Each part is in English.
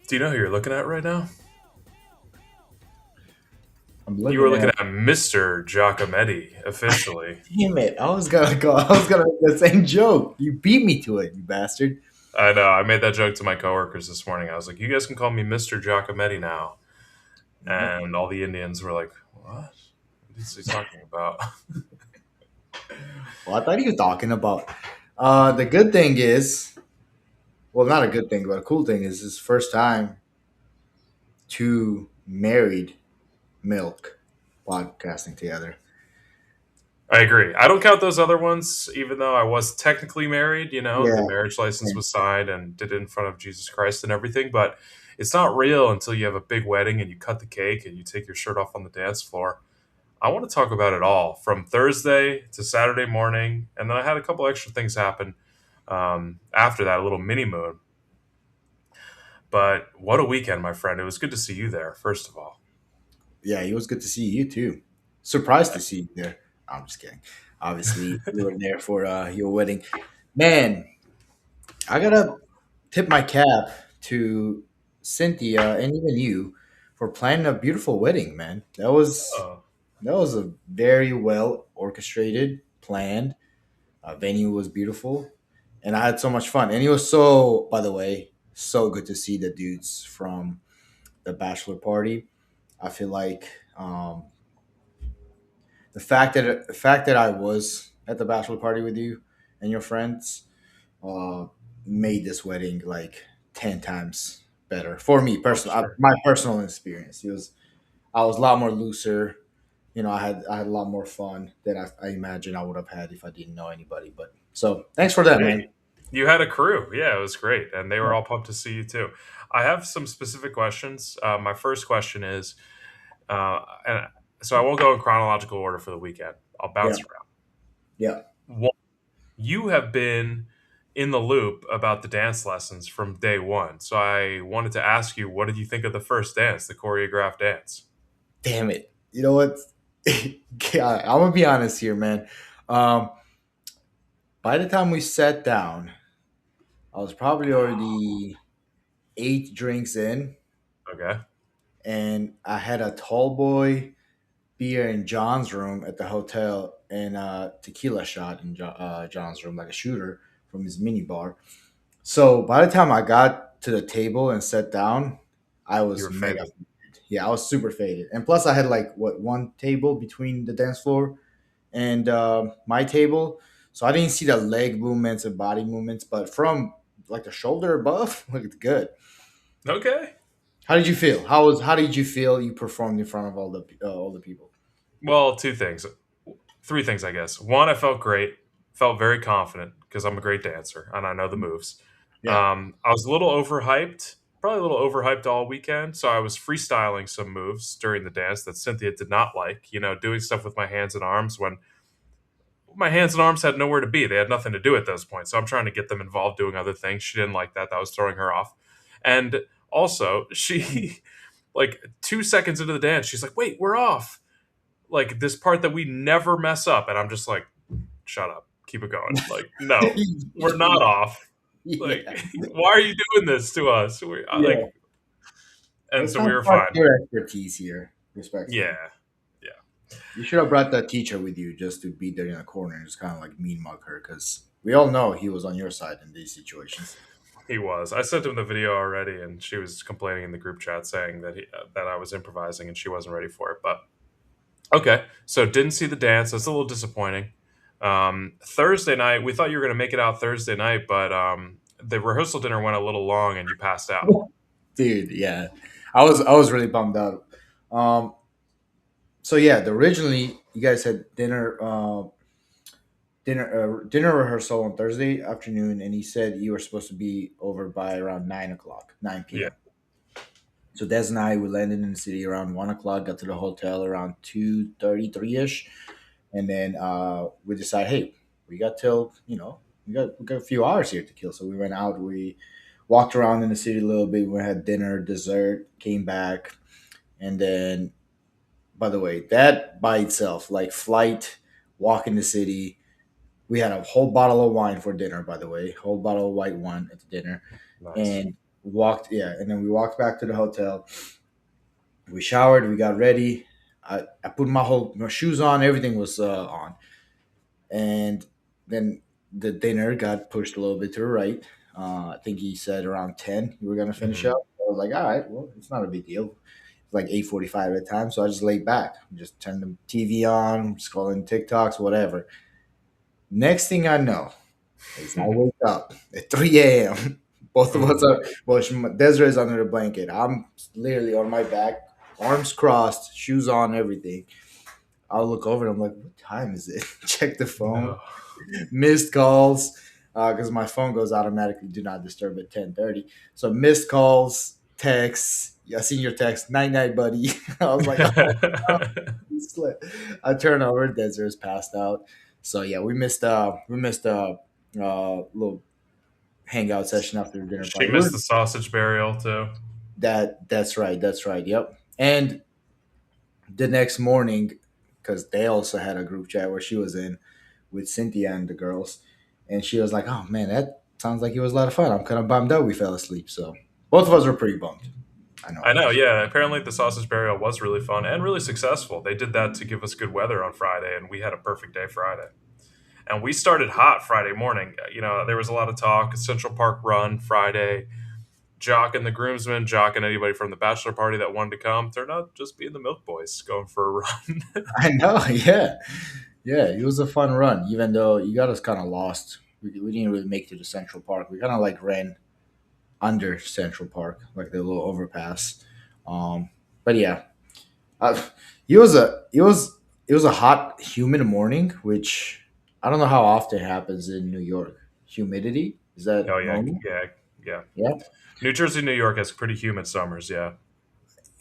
Do you know who you're looking at right now? I'm You were looking looking at. at Mr. Giacometti, officially. Damn it! I was gonna go. I was gonna make the same joke. You beat me to it, you bastard. I know. I made that joke to my coworkers this morning. I was like, "You guys can call me Mr. Giacometti now," Yep. and all the Indians were like, "What? What is he talking about?" Well, I thought you were talking about. The good thing is, well, not a good thing, but a cool thing is his first time to married milk podcasting together. I agree. I don't count those other ones, even though I was technically married. The Yeah. marriage license was signed and did it in front of Jesus Christ and everything. But it's not real until you have a big wedding and you cut the cake and you take your shirt off on the dance floor. I want to talk about it all from Thursday to Saturday morning. And then I had a couple extra things happen after that, a little mini moon. But what a weekend, my friend. It was good to see you there, first of all. Yeah, it was good to see you too. Surprised to see you there. I'm just kidding. Obviously, you were there for your wedding. Man, I gotta tip my cap to Cynthia and even you for planning a beautiful wedding, man. Oh, That was a very well orchestrated, planned. Venue was beautiful, and I had so much fun. And it was so, by the way, so good to see the dudes from the bachelor party. I feel like the fact that I was at the bachelor party with you and your friends uh, made this wedding like 10 times better for me I'm personally. sure. My personal experience. It was I was a lot more looser. I had a lot more fun than I imagine I would have had if I didn't know anybody. But so thanks for that, man. Hey, you had a crew. Yeah, it was great. And they were all pumped to see you too. I have some specific questions. My first question is, and so I won't go in chronological order for the weekend. I'll Yeah, bounce around. yeah. One, you have been in the loop about the dance lessons from day one. So I wanted to ask you, what did you think of the first dance, the choreographed dance? Damn it. You know what? God, I'm gonna be honest here, man. Um, by the time we sat down, I was probably already 8 drinks in, Okay. and I had a tall boy beer in John's room at the hotel and a tequila shot in John's room, like a shooter from his mini bar. So by the time I got to the table and sat down, I You was were mega faded. faded. Yeah, I was super faded. And plus, I had like what one table between the dance floor and my table, so I didn't see the leg movements and body movements. But from like the shoulder above, looked good. Okay. How did you feel? How did you feel you performed in front of all the people? Well, two things. Three things, I guess. One, I felt great, felt very confident because I'm a great dancer and I know the moves. Yeah. I was a little overhyped, probably a little overhyped all weekend. So I was freestyling some moves during the dance that Cynthia did not like, doing stuff with my hands and arms when my hands and arms had nowhere to be. They had nothing to do at those points. So I'm trying to get them involved doing other things. She didn't like that. That was throwing her off. And also, she, like 2 seconds into the dance, she's like, wait, we're off, like this part that we never mess up, and I'm just like, shut up, keep it going. Like, no, we're not off. Like, Yeah. why are you doing this to us? Yeah. And That's so we not were part of fine. your expertise here, Yeah, respectfully. yeah, You should have brought that teacher with you just to be there in a corner and just kind of like mean mug her because we all know he was on your side in these situations. he was. I sent him the video already, and she was complaining in the group chat saying that I was improvising and she wasn't ready for it. But okay, so didn't see the dance. That's a little disappointing. Thursday night, we thought you were going to make it out Thursday night, but the rehearsal dinner went a little long and you passed out. Dude, yeah. I was really bummed out. So yeah, originally you guys had dinner rehearsal on Thursday afternoon, and he said you were supposed to be over by around 9 o'clock, 9 p.m. Yeah. So Des and I, we landed in the city around 1 o'clock, got to the hotel around 2:33 ish, and then we decided, hey, we got till we got a few hours here to kill. So we went out, we walked around in the city a little bit, we had dinner, dessert, came back, and then by the way, that by itself, like flight, walk in the city, we had a whole bottle of wine for dinner. By the way, whole bottle of white wine at the dinner, Nice. and and then we walked back to the hotel. We showered, we got ready. I put my shoes on, everything was on, and then the dinner got pushed a little bit to the right. I think he said around 10 we were gonna finish Hmm. up. I was like, all right, well, it's not a big deal. It's like 8:45 at the time, so I just laid back, just turned the TV on, scrolling TikToks, whatever. Next thing I know, is I wake up at 3 a.m. Both of us Ooh. are, well, Desiree's under the blanket. I'm literally on my back, arms crossed, shoes on, everything. I'll look over and I'm like, what time is it? Check the phone, No. missed calls, because my phone goes automatically do not disturb at 10:30. So missed calls, texts. Yeah, I seen your text. Night night, buddy. I was like, oh, he slept. I turn over, Desiree's passed out. So yeah, we missed little hangout session after the dinner She party. missed the sausage burial too. That's right. That's right. Yep. And the next morning, because they also had a group chat where she was in with Cynthia and the girls, and she was like, "Oh man, that sounds like it was a lot of fun. I'm kind of bummed out we fell asleep." So both of us were pretty bummed. I know I I know, was. yeah. Apparently, the sausage burial was really fun and really successful. They did that to give us good weather on Friday, and we had a perfect day Friday. And we started hot Friday morning. There was a lot of talk. Central Park run Friday. Jock and the groomsmen, Jock and anybody from the bachelor party that wanted to come, turned out just being the Milk Boys going for a run. I know. Yeah, yeah. It was a fun run, even though you got us kind of lost. We didn't really make it to the Central Park. We kind of like ran under Central Park, like the little overpass. But yeah, Uh, it was a hot, humid morning, which I don't know how often it happens in New York. Humidity, is that Oh yeah, normal? yeah, yeah. Yeah. New Jersey, New York has pretty humid summers. Yeah.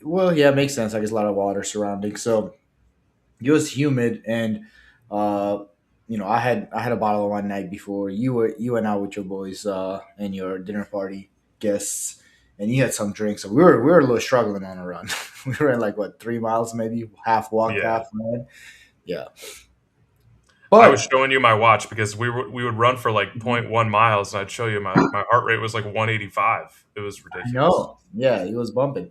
Well, yeah, it makes sense. Like, there's a lot of water surrounding, so it was humid, and uh, I had a bottle of wine night before. You went out with your boys and your dinner party guests, and you had some drinks. So we were a little struggling on a run. We ran like what 3 miles, maybe half walk, Yeah. half ran. Yeah, I was but showing you my watch because we would run for like zero point 0.1 miles, and I'd show you my heart rate was like 185. It was I ridiculous. know. Yeah, he was bumping.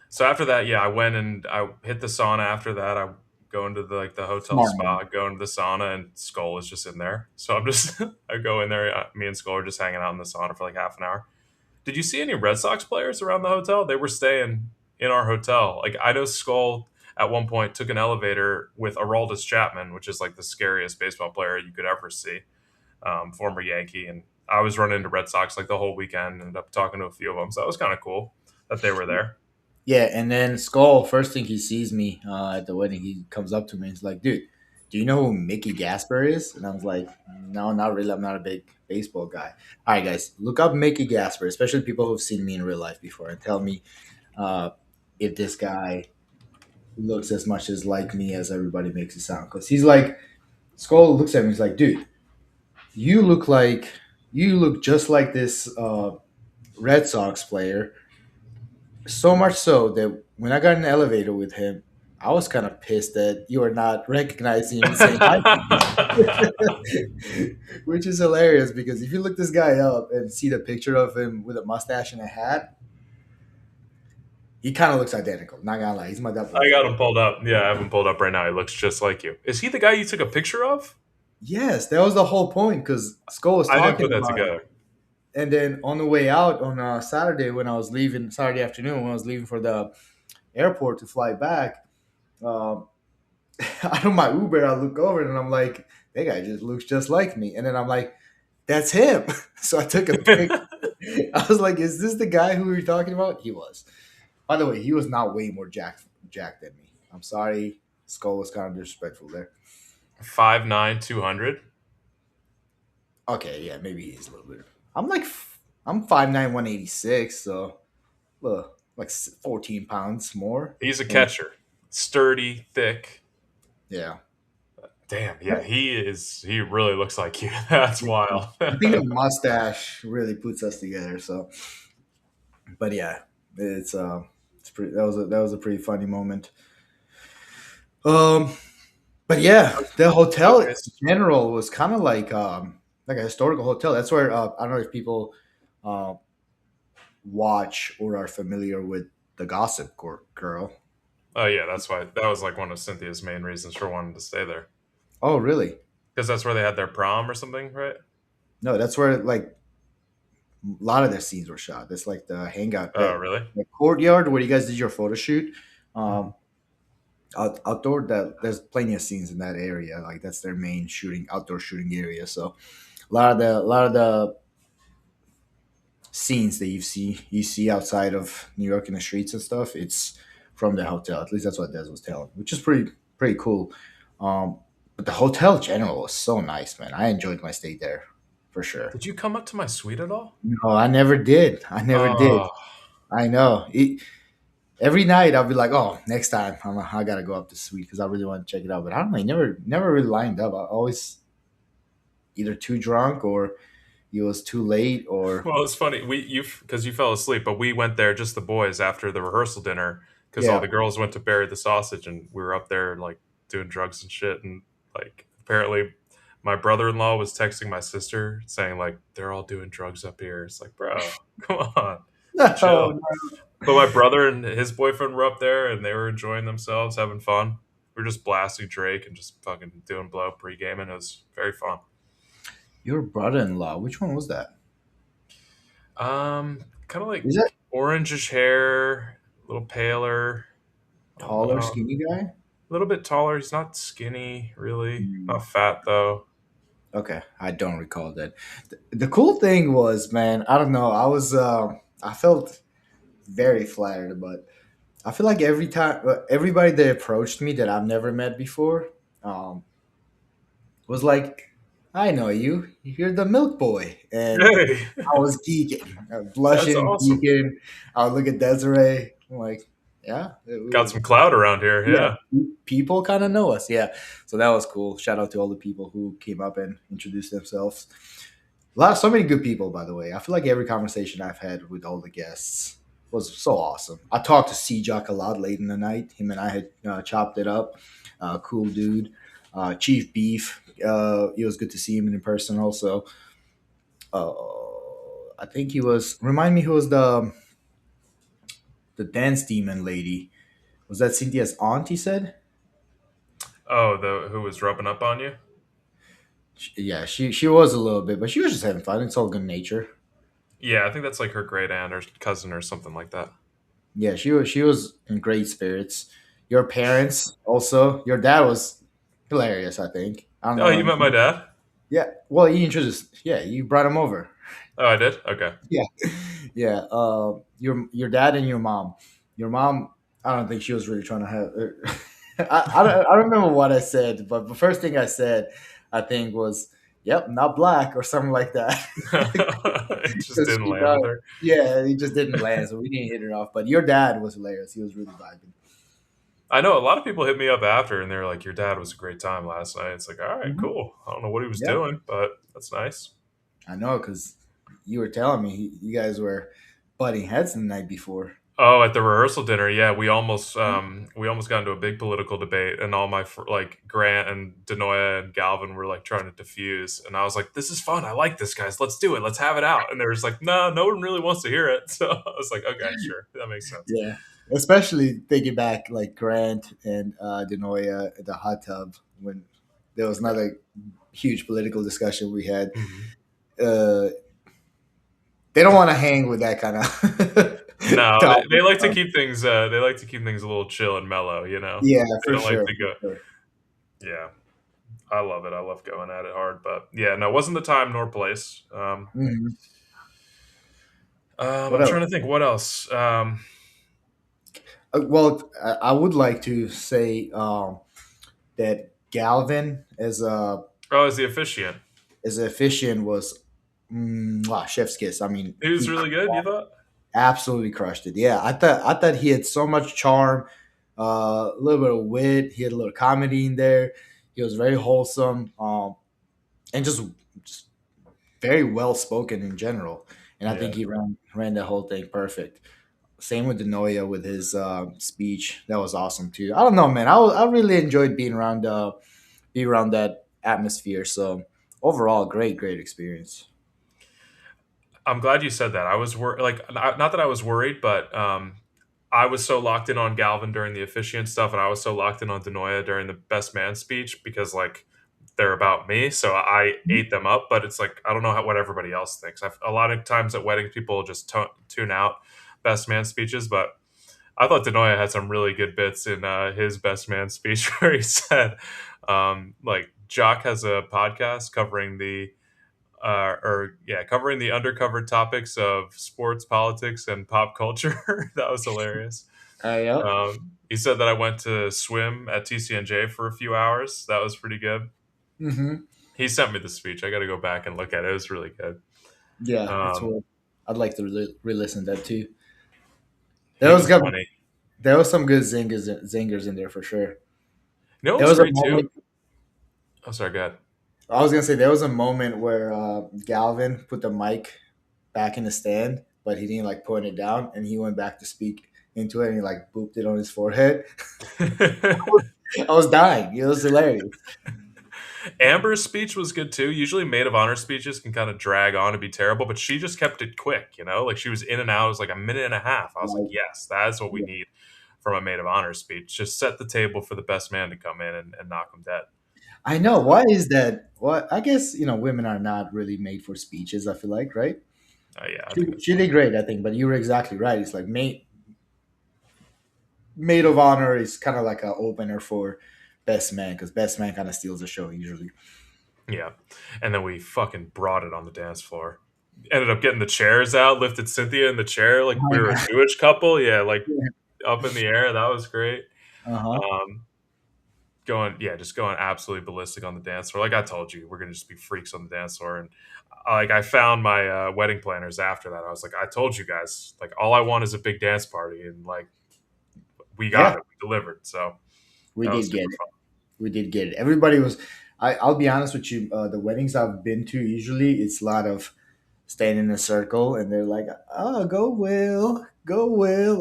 So after that, yeah, I went and I hit the sauna. After that, I go into the hotel Smart man. spa, go into the sauna, and Skull is just in there. So I'm just I go in there. Me and Skull are just hanging out in the sauna for like half an hour. Did you see any Red Sox players around the hotel? They were staying in our hotel. Like I know Skull at one point took an elevator with Aroldis Chapman, which is like the scariest baseball player you could ever see, former Yankee, and I was running into Red Sox like the whole weekend. Ended up talking to a few of them, so that was kind of cool that they were there. Yeah, and then Skull, first thing he sees me at the wedding, he comes up to me and he's like, dude, do you know who Mickey Gasper is? And I was like, no, not really. I'm not a big baseball guy. All right, guys, look up Mickey Gasper, especially people who've seen me in real life before, and tell me uh, if this guy looks as much as like me as everybody makes it sound. Because he's like, Skull looks at me, he's like, dude, you look like, you look just like this Red Sox player. So much so that when I got in the elevator with him, I was kind of pissed that you are not recognizing him and saying hi to me. Which is hilarious because if you look this guy up and see the picture of him with a mustache and a hat, he kind of looks identical. Not gonna lie, he's my I got doppelganger. him pulled up. Yeah, I have him pulled up right now. He looks just like you. Is he the guy you took a picture of? Yes, that was the whole point because Skull was I didn't talking put that about it. together. And then on the way out on Saturday, when I was leaving, Saturday afternoon, when I was leaving for the airport to fly back, um, out of my Uber, I look over and I'm like, that guy just looks just like me. And then I'm like, that's him. So I took a pic. I was like, is this the guy who we were talking about? He was. By the way, he was not way more jacked than me. I'm sorry. Skull was kind of disrespectful there. 5'9", 200. Okay, yeah, maybe he's a little bit. I'm like I'm 5'9", 186, so like 14 pounds more. He's a And catcher. Sturdy, thick. yeah, Damn, yeah, he is. He really looks like you. That's wild. I think the mustache really puts us together. So, but yeah, it's pretty. That was a pretty funny moment. Um, but yeah, the hotel in Showcase. general was kind of like a historical hotel. That's where I don't know if people uh, watch or are familiar with the Girl. Oh yeah, that's why. That was like one of Cynthia's main reasons for wanting to stay there, Oh, really? because that's where they had their prom or something, right? No, that's where like a lot of their scenes were shot. That's like the hangout, Oh really? the courtyard where you guys did your photo shoot. Um, outdoor, that there's plenty of scenes in that area. Like that's their main outdoor shooting area. So a lot of the scenes that you see outside of New York in the streets and stuff, it's from the hotel. At least that's what Des was telling, which is pretty cool. Um, but the hotel in general was so nice, man. I enjoyed my stay there for sure. Did you come up to my suite at all? No, I never did. I never did. Oh, I know. Every night I'll be like, oh, next time I gotta go up to suite because I really want to check it out. But I don't know. Never really lined up. I always either too drunk or it was too late or well, it's funny. Because you fell asleep, but we went there just the boys after the rehearsal dinner because all yeah. the girls went to bury the sausage, and we were up there like doing drugs and shit. And like apparently, my brother-in-law was texting my sister saying like they're all doing drugs up here. It's like, bro, come on, No, chill. But my brother and his boyfriend were up there, and they were enjoying themselves, having fun. We were just blasting Drake and just fucking doing blow pre-gaming. It was very fun. your brother-in-law. Which one was that? Kind of like Is that orangish hair, a little paler. I don't taller, know. skinny guy? A little bit taller. He's not skinny, really. Hmm. Not fat though. Okay, I don't recall that. The cool thing was, man, I don't know. I felt very flattered, but I feel like every time, everybody that approached me that I've never met before, um, was like, "I know you. You're the Milk Boy," and Hey, I was geeking, that's blushing, awesome. geeking. I would look at Desiree. I'm like, yeah, Got some clout around here. yeah. Yeah. People kind of know us, yeah. So that was cool. Shout out to all the people who came up and introduced themselves. So many good people, by the way. I feel like every conversation I've had with all the guests was so awesome. I talked to Jock a lot late in the night. Him and I had chopped it up. Cool dude. Chief Beef. It was good to see him in person. Also, uh, I think he was. Remind me who was the dance demon lady? Was that Cynthia's aunt? He said. Oh, the who was rubbing up on you? Yeah, she was a little bit, but she was just having fun. It's all good nature. Yeah, I think that's like her great aunt or cousin or something like that. Yeah, she was in great spirits. Your parents also. Your dad was hilarious. I think. I don't Oh, you know. met my dad? Yeah. Well, you introduced. Yeah, you brought him over. Oh, I did. Okay. Yeah. Yeah. Your dad and your mom. Your mom. I don't think she was really trying to have. I don't remember what I said, but the first thing I said, I think was, "Yep, not black" or something like that. It just Because didn't she land thought, with her. yeah, he just didn't land, so we didn't hit it off. But your dad was hilarious. He was really vibing. I know a lot of people hit me up after, and they were like, "Your dad was a great time last night." It's like, all right, Hmm. cool. I don't know what he was Yeah, doing, but that's nice. I know because you were telling me you guys were butting heads the night before. Oh, at the rehearsal dinner, yeah, we almost got into a big political debate, and all like Grant and Denoya and Galvin were like trying to diffuse, and I was like, "This is fun. I like this, guys. Let's do it. Let's have it out." And they were just like, "No, no one really wants to hear it." So I was like, "Okay, sure, that makes sense." Yeah, especially thinking back like Grant and Denoya at the hot tub when there was another huge political discussion we had. Mhm. Uh, they don't want to hang with that kind of No, they topic. like to keep things. They like to keep things a little chill and mellow. Yeah, They for don't like sure. to For go. sure. Yeah, I love it. I love going at it hard, but yeah, no, it wasn't the time nor place. Mhm. What I'm trying else? to think what else. Well, I would like to say that. Galvin Oh, as the officiant. as a officiant was chef's kiss. I mean, He was really good, you thought? absolutely crushed it. Yeah, I thought he had so much charm, a little bit of wit. He had a little comedy in there. He was very wholesome, and just very well spoken in general. And I think Yeah. he ran the whole thing perfect. Same with Denoya with his speech. That was awesome too. I don't know, man. I really enjoyed being around that atmosphere. So overall, great experience. I'm glad you said that. I was like, not that I was worried, but I was so locked in on Galvin during the officiant stuff, and I was so locked in on Denoya during the best man speech because like they're about me, so I ate them up. But it's like I don't know what everybody else thinks. A lot of times at weddings, people just tune out best man speeches, but I thought Denoya had some really good bits in his best man speech where he said, like Jock has a podcast covering covering the undercover topics of sports, politics, and pop culture. That was hilarious. Yep. He said that I went to swim at TCNJ for a few hours. That was pretty good. Hmm. He sent me the speech. I got to go back and look at it. It was really good. Yeah, it's Um, what I'd like to re-listen to that too. There he was was got funny. there was some good zingers in there for sure. You know what There was was a great too? moment. Oh, sorry, go ahead. I was gonna say there was a moment where Galvin put the mic back in the stand, but he didn't like point it down, and he went back to speak into it, and he like booped it on his forehead. I was dying. It was hilarious. Amber's speech was good too. Usually, maid of honor speeches can kind of drag on and be terrible, but she just kept it quick. Like she was in and out. It was like a minute and a half. I was like, Like, yes, that's what we yeah. need from a maid of honor speech. Just set the table for the best man to come in and knock him dead. I know. So, Why is that? What I guess women are not really made for speeches. I feel like, right? yeah, I She, think that's she true. did great, I think, but you were exactly right. It's like maid of honor is kind of like an opener for best man because best man kind of steals the show usually. Yeah, and then we fucking brought it on the dance floor. Ended up getting the chairs out, lifted Cynthia in the chair like Oh we were a yeah. Jewish couple. Yeah, like Yeah. up in the air. That was great. Uh huh. Um, just going absolutely ballistic on the dance floor. Like I told you, we're gonna just be freaks on the dance floor. And like I found my wedding planners after that. I was like, I told you guys, like all I want is a big dance party, and like we got Yeah, it, we delivered. So we that was did get super it. fun. We did get it. Everybody was. I'll be honest with you. The weddings I've been to, usually it's a lot of staying in a circle, and they're like, "Oh, go Will,"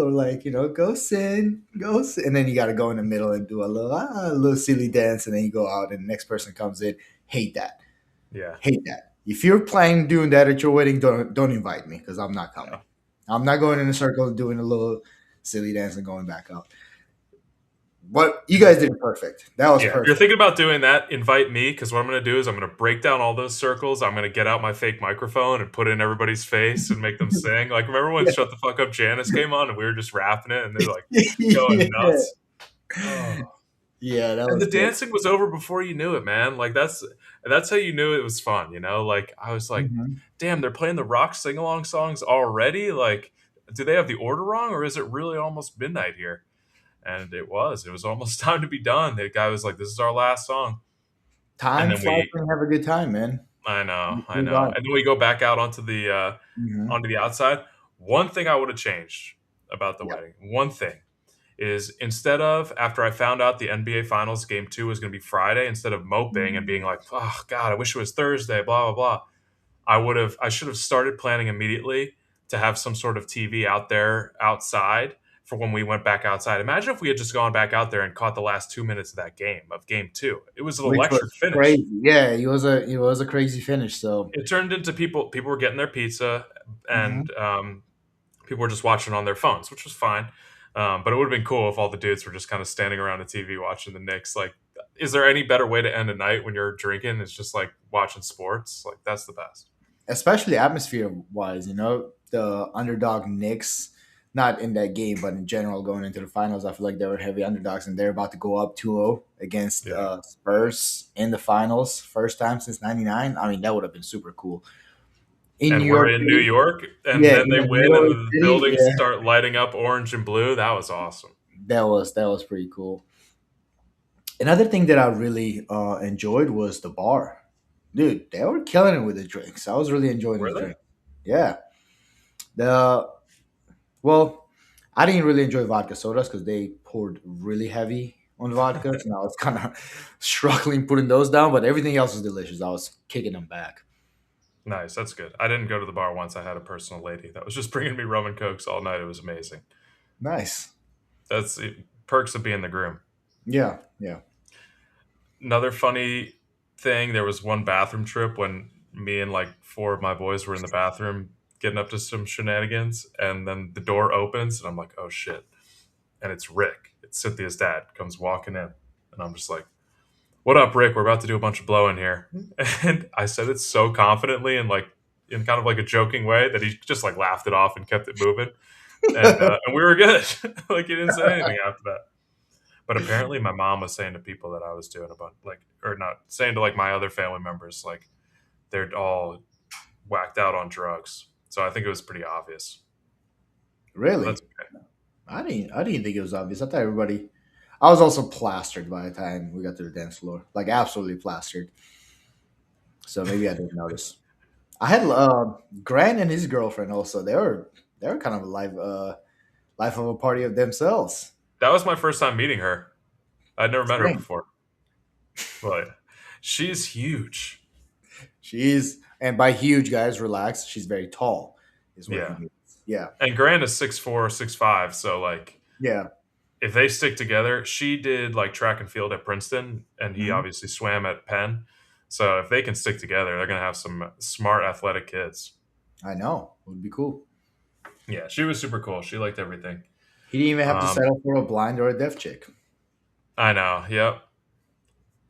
or like go Sin, go Sin, and then you got to go in the middle and do a little silly dance, and then you go out, and the next person comes in. Hate that. Yeah, Hate that. If you're planning doing that at your wedding, don't invite me because I'm not coming. no. I'm not going in a circle and doing a little silly dance and going back out. But you guys did it perfect. That was Yeah, if you're perfect. thinking about doing that, invite me because what I'm going to do is I'm going to break down all those circles. I'm going to get out my fake microphone and put it in everybody's face and make them sing. Like, remember when Yeah. "Shut the Fuck Up" Janice came on and we were just rapping it and they're like going Yeah. nuts. Oh, Yeah, that and the was good. dancing was over before you knew it, man. Like that's how you knew it was fun. Like I was like, Mhm. damn, they're playing the rock sing along songs already. Like, do they have the order wrong or is it really almost midnight here? And it was. It was almost time to be done. The guy was like, "This is our last song," and Time then flies we. when you have a good time, man. I Move know, on. and then we go back out Hmm. onto the outside. One thing I would have changed about the Yeah. wedding. One thing is instead of after I found out the NBA Finals game two was going to be Friday, instead of moping and being like, "Oh God, I wish it was Thursday," blah blah blah. I should have started planning immediately to have some sort of TV out there outside for when we went back outside. Imagine if we had just gone back out there and caught the last 2 minutes of that game of game two. It was an Which electric was finish. crazy. Yeah, it was a crazy finish. So, It turned into people were getting their pizza mhm. and people were just watching on their phones, which was fine. But it would have been cool if all the dudes were just kind of standing around the TV watching the Knicks. Like, is there any better way to end a night when you're drinking? It's just like watching sports. Like, that's the best. Especially atmosphere wise, the underdog Knicks, not in that game, but in general going into the finals, I feel like they were heavy underdogs, and they're about to go up 2-0 against Yeah. Spurs in the finals, first time since '99. I mean, that would have been super cool in New And we're York in New City. York, and Yeah, then in they the win, middle and of the the city. buildings Yeah, start lighting up orange and blue. That was awesome. that was pretty cool. Another thing that I really enjoyed was the bar. Dude, they were killing it with the drinks. I was really enjoying Were those they? drinks. Yeah. The Well, I didn't really enjoy vodka sodas because they poured really heavy on vodkas, and I was kind of struggling putting those down. But everything else was delicious. I was kicking them back. Nice, that's good. I didn't go to the bar once. I had a personal lady that was just bringing me rum and cokes all night. It was amazing. Nice. That's the perks of being the groom. Yeah, yeah. Another funny thing, there was one bathroom trip when me and like four of my boys were in the bathroom getting up to some shenanigans, and then the door opens, and I'm like, oh shit. And it's Rick. It's Cynthia's dad comes walking in, and I'm just like, "What up, Rick? We're about to do a bunch of blowing here." And I said it so confidently and like in kind of like a joking way that he just like laughed it off and kept it moving, and we were good. Like he didn't say anything after that. But apparently, my mom was saying to people that I was doing a bunch, like, or not saying to like my other family members, like they're all whacked out on drugs. So I think it was pretty obvious. But Really? that's okay. I didn't think it was obvious. I thought everybody. I was also plastered by the time we got to the dance floor, like absolutely plastered. So maybe I didn't notice. I had Grant and his girlfriend also. They were kind of a life of a party of themselves. That was my first time meeting her. I'd never met her Same. before, but she's huge. And by huge guys, relax. She's very tall, is what he Yeah. means. Yeah, And Grant is 6'4", 6'5", so like yeah. if they stick together, she did like track and field at Princeton, and he Hmm. obviously swam at Penn. So if they can stick together, they're gonna have some smart, athletic kids. I know. It would be cool. Yeah, she was super cool. She liked everything. He didn't even have to Um, settle for a blind or a deaf chick. I know. Yep,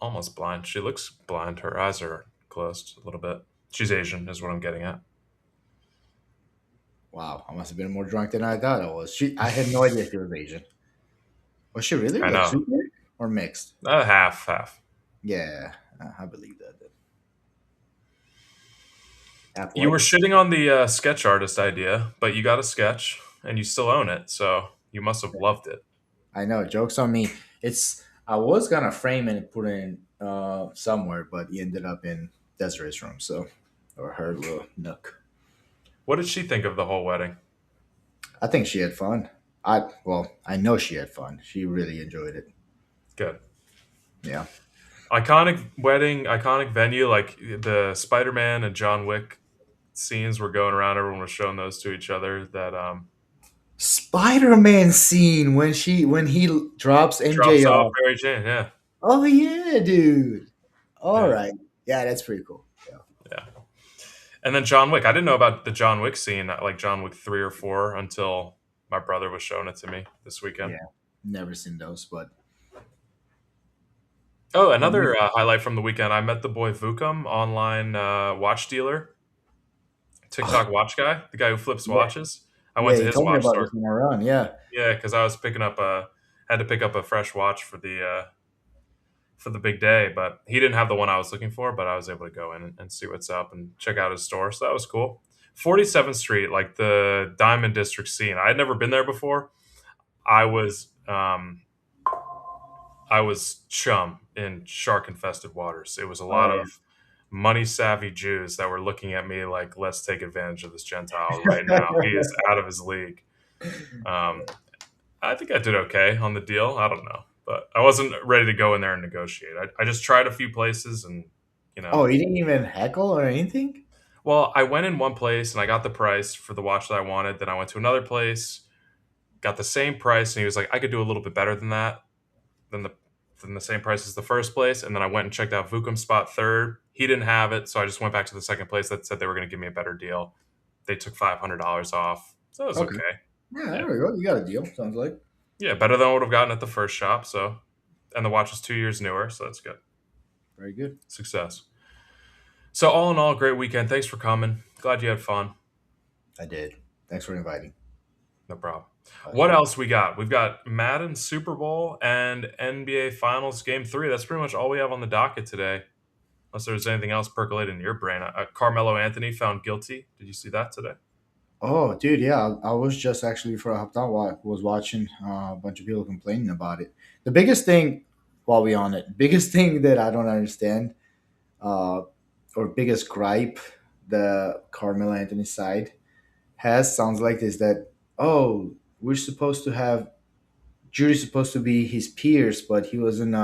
almost blind. She looks blind. Her eyes are closed a little bit. She's Asian, is what I'm getting at. Wow, I must have been more drunk than I thought I was. I had no idea she was Asian. Was she really I like know. super or mixed? Half, half. Yeah, I believe that. Half You were white. shitting on the sketch artist idea, but you got a sketch and you still own it, so you must have loved it. I know. Jokes on me. I was gonna frame it and put it in somewhere, but he ended up in Desiree's room, so or her little nook. What did she think of the whole wedding? I think she had fun. I know she had fun. She really enjoyed it. Good. Yeah. Iconic wedding, iconic venue, like the Spider-Man and John Wick scenes were going around. Everyone was showing those to each other. That Spider-Man scene when he drops MJ drops off off. Mary Jane. Yeah, Oh yeah, dude. All yeah, right. Yeah, that's pretty cool. Yeah. yeah. And then John Wick. I didn't know about the John Wick scene, like John Wick 3 or 4, until my brother was showing it to me this weekend. Yeah. Never seen those, but Oh, what do another highlight from the weekend. I met the boy Vukum, online watch dealer, TikTok watch guy, the guy who flips yeah. watches. I Yeah, went to you his told me watch about this store. one around. Yeah. Yeah, because I was picking up a had to pick up a fresh watch for the big day, but he didn't have the one I was looking for. But I was able to go in and see what's up and check out his store, so that was cool. 47th Street, like the Diamond District scene. I had never been there before. I was I was chum in shark infested waters. It was a Oh lot of money savvy Jews that were looking at me like, let's take advantage of this Gentile right now. He is out of his league. Um, I think I did okay on the deal. I don't know, but I wasn't ready to go in there and negotiate. I just tried a few places, and you know, Oh, he didn't even heckle or anything? well, I went in one place and I got the price for the watch that I wanted. Then I went to another place, got the same price, and he was like, I could do a little bit better than that, than the same price as the first place. And then I went and checked out Vukum Spot third. He didn't have it, so I just went back to the second place that said they were going to give me a better deal. They took $500 off, so it was Okay. okay. Yeah, Yeah, there we go. You got a deal, sounds like. yeah, better than I would have gotten at the first shop. So, and the watch is 2 years newer, so that's good. Very good. Success. So all in all, great weekend. Thanks for coming. Glad you had fun. I did. Thanks for inviting. No problem. Bye. What else we got? We've got Madden Super Bowl and NBA Finals Game 3. That's pretty much all we have on the docket today. Unless there's anything else percolating in your brain. Carmelo Anthony found guilty. Did you see that today? Oh, dude, yeah. I was just actually before I hopped on, was watching a bunch of people complaining about it. The biggest thing, while we on it, biggest thing that I don't understand, uh, or biggest gripe the Carmelo Anthony side has sounds like this, that oh, we're supposed to have jury's supposed to be his peers, but he wasn't.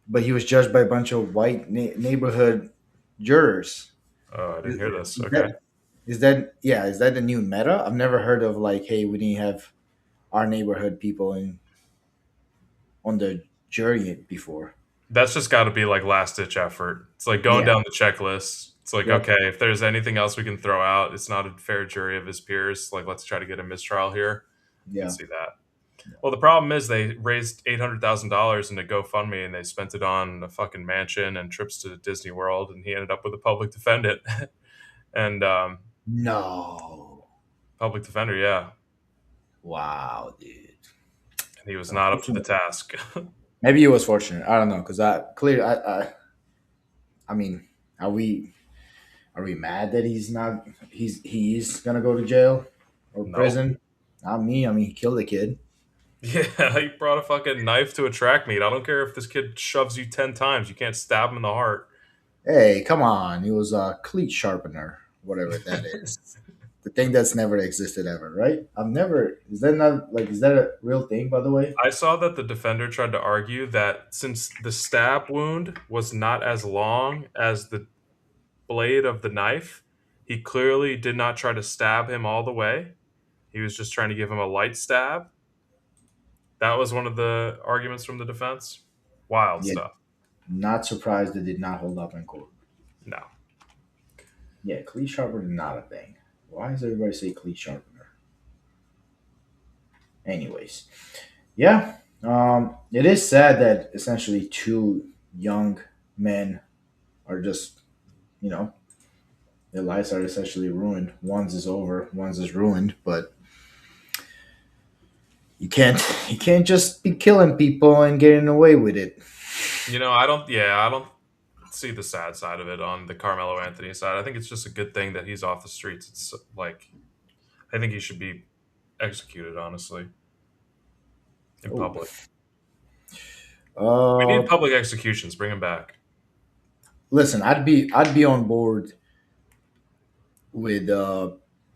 But he was judged by a bunch of white neighborhood jurors. Oh, I didn't Is, hear this. is Okay. that yeah? Is that the new meta? I've never heard of like, hey, we need to have our neighborhood people in on the jury before. That's just got to be like last ditch effort. It's like going Yeah. down the checklist. It's like, Yep. okay, if there's anything else we can throw out, it's not a fair jury of his peers. Like, let's try to get a mistrial here. I can Yeah. see that. Well, the problem is they raised $800,000 in a GoFundMe and they spent it on a fucking mansion and trips to Disney World, and he ended up with a public defendant. And No. public defender, yeah, Wow, dude. and he was not up to the Unfortunate. task. Maybe it was fortunate. I don't know because I clear. I mean, are we mad that he's gonna go to jail or Nope. prison? Not me. I mean, he killed a kid. Yeah, he brought a fucking knife to a track meet. I don't care if this kid shoves you 10 times. You can't stab him in the heart. Hey, come on. He was a cleat sharpener, whatever that is. The thing that's never existed ever, right? I've never. Is that not like? Is that a real thing, by the way? I saw that the defender tried to argue that since the stab wound was not as long as the blade of the knife, he clearly did not try to stab him all the way. He was just trying to give him a light stab. That was one of the arguments from the defense. Wild Yeah. stuff. Not surprised it did not hold up in court. No. Yeah, cleat sharpener not a thing. Why does everybody say cleat sharpener? Anyways, yeah. It is sad that essentially two young men are just, you know, their lives are essentially ruined. One's is over, one's is ruined, but you can't just be killing people and getting away with it. I don't see the sad side of it on the Carmelo Anthony side. I think it's just a good thing that he's off the streets. It's like, I think he should be executed, honestly, in Oh, public. We need uh, public executions. Bring him back. listen, I'd be on board with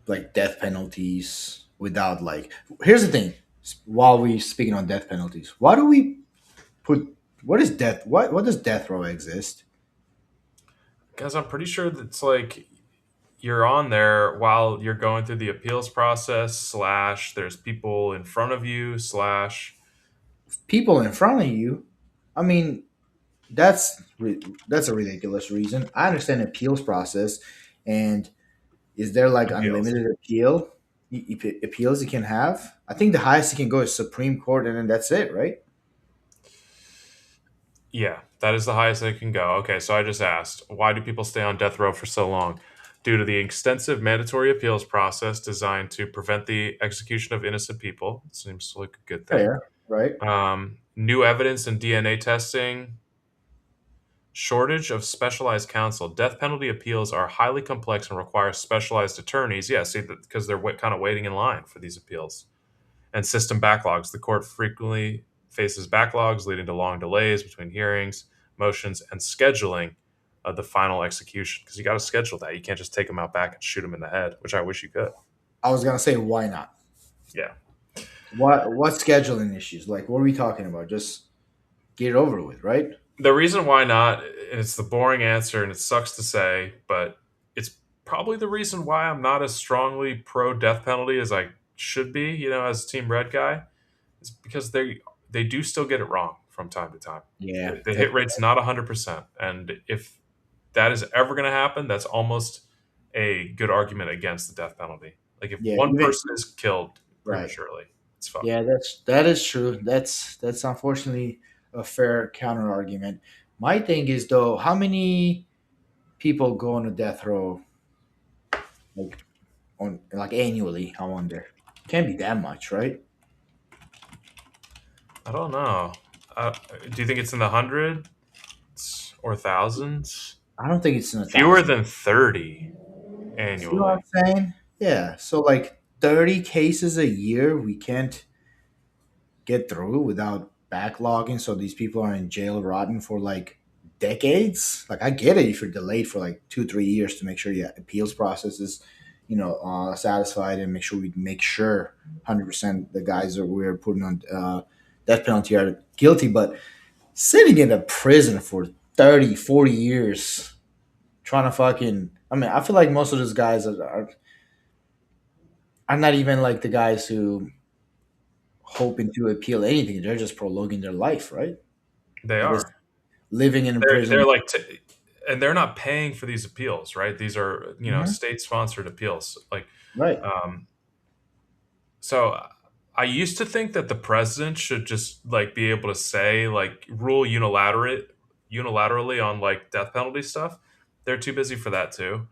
like death penalties without like. Here's the thing. While we speaking on death penalties, why do we put what is death? What does death row exist? Because I'm pretty sure that's like you're on there while you're going through the appeals process, slash, there's people in front of you, slash, People in front of you. I mean, that's a ridiculous reason. I understand the appeals process, and is there like appeals. unlimited appeals you can have? I think the highest you can go is Supreme Court, and then that's it, right? Yeah, that is the highest they can go. Okay, so I just asked, why do people stay on death row for so long? Due to the extensive mandatory appeals process designed to prevent the execution of innocent people. Seems like a good thing. Fair, right? New evidence and DNA testing, shortage of specialized counsel. Death penalty appeals are highly complex and require specialized attorneys. Yeah, see, because they're kind of waiting in line for these appeals. And system backlogs. The court frequently faces backlogs leading to long delays between hearings, motions, and scheduling of the final execution. Because you got to schedule that. You can't just take them out back and shoot them in the head, which I wish you could. I was gonna say, why not? Yeah. What scheduling issues? Like, what are we talking about? Just get it over with, right? The reason why not, and it's the boring answer, and it sucks to say, but it's probably the reason why I'm not as strongly pro death penalty as I should be, as a Team Red guy, is because they do still get it wrong from time to time. Yeah, The hit rate's not 100%, and if that is ever going to happen, that's almost a good argument against the death penalty. Like if yeah, one even person is killed right. prematurely, it's fucked. Yeah, that is true. That's unfortunately a fair counter argument. My thing is though, how many people go on a death row like on like annually? I wonder. Can't be that much, right? I don't know. Do you think it's in the hundreds or thousands? I don't think it's in a Fewer thousand. than 30 See what annually. I'm saying? Yeah. So like 30 cases a year we can't get through without. backlogging, so these people are in jail rotting for like decades. Like I get it if you're delayed for like 2 3 years to make sure your appeals process is, satisfied, and make sure 100% the guys that we're putting on death penalty are guilty. But sitting in a prison for 30 40 years trying to fucking, I mean, I feel like most of those guys are not even like the guys who hoping to appeal anything. They're just prolonging their life, right? They I guess are. living in a They're prison. like, and they're not paying for these appeals, right? These are Mhm. state sponsored appeals. Like, Right. um, so I used to think that the president should just like be able to say like rule unilaterally on like death penalty stuff. They're too busy for that too.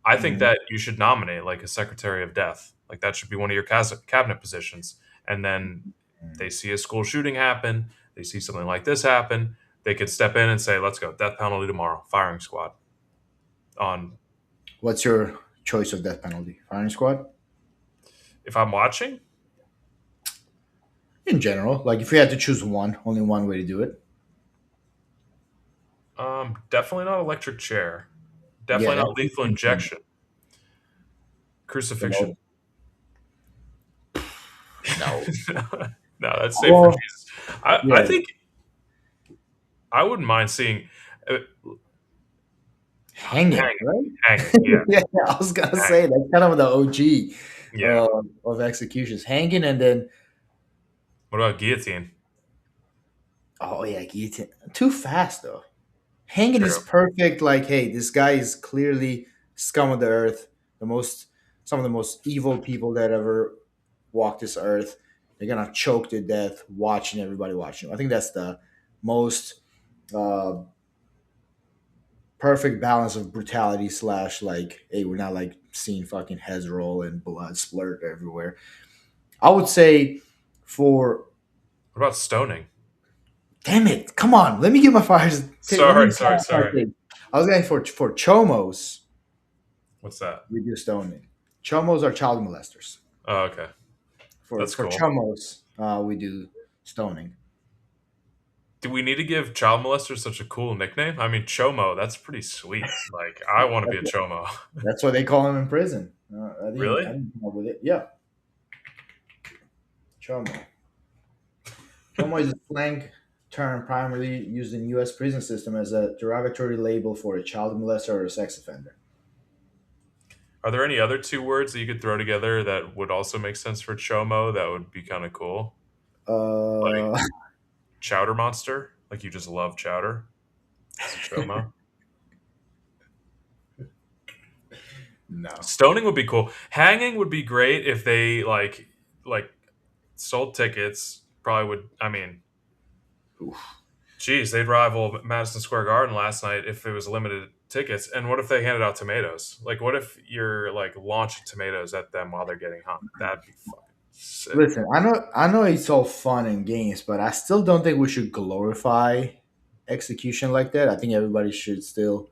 I think Mhm. that you should nominate like a secretary of death. Like that should be one of your cabinet positions. And then they see a school shooting happen, they see something like this happen, they could step in and say, "Let's go, death penalty tomorrow, firing squad." On What's your choice of death penalty? Firing squad? if I'm watching, In general, like if you had to choose one, only one way to do it. definitely not electric chair, Yeah, definitely that's not lethal injection, the crucifixion. most. No. No, that's safe for Well, Jesus. I yeah, think I wouldn't mind seeing uh, hanging, hanging, right? hanging, yeah, Yeah, I was gonna hanging, say that's kind of the OG yeah. of executions, hanging, and then What about guillotine? oh yeah, guillotine. Too fast though. Hanging is True. perfect. Like, hey, this guy is clearly scum of the earth, the most, some of the most evil people that ever walked this earth. They're gonna choke to death, watching everybody watching. I think that's the most uh, perfect balance of brutality slash like, hey, we're not like seeing fucking heads roll and blood splurt everywhere. I would say for What about stoning? damn it, come on, let me get my fires. Let me Sorry, get sorry, my sorry. take. I was going for chomos. What's that? We do stoning. Chomos are child molesters. Oh, okay. That's For cool. chomos, we do stoning. Do we need to give child molesters such a cool nickname? I mean, Chomo, that's pretty sweet. Like, I want to be That's, a Chomo. that's what they call them in prison. I Really? didn't come up with it. Yeah, chomo. Chomo is a slang term primarily used in U.S. prison system as a derogatory label for a child molester or a sex offender. Are there any other two words that you could throw together that would also make sense for Chomo that would be kind of cool? Like Uh, Chowder Monster? Like you just love chowder? It's a Chomo. no. Stoning would be cool. Hanging would be great if they like sold tickets. Probably would. I mean, Oof. geez, they'd rival Madison Square Garden last night if it was limited tickets. And what if they handed out tomatoes? Like, what if you're like launching tomatoes at them while they're getting hung? That'd be fucking sick. Listen, I know it's all fun and games, but I still don't think we should glorify execution like that. I think everybody should still,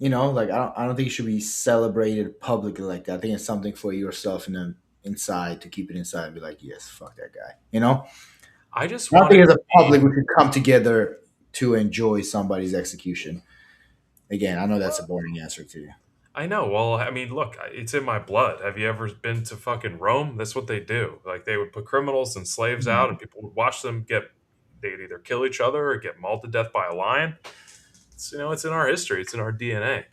like I don't think it should be celebrated publicly like that. I think it's something for yourself and then inside to keep it inside and be like, yes, fuck that guy. I just I don't want think it as to a be. public we should come together to enjoy somebody's execution. Again, I know that's a boring answer to you. I know. Well, I mean, look, it's in my blood. Have you ever been to fucking Rome? That's what they do. Like they would put criminals and slaves out, and people would watch them get. They'd either kill each other or get mauled to death by a lion. It's in our history. It's in our DNA.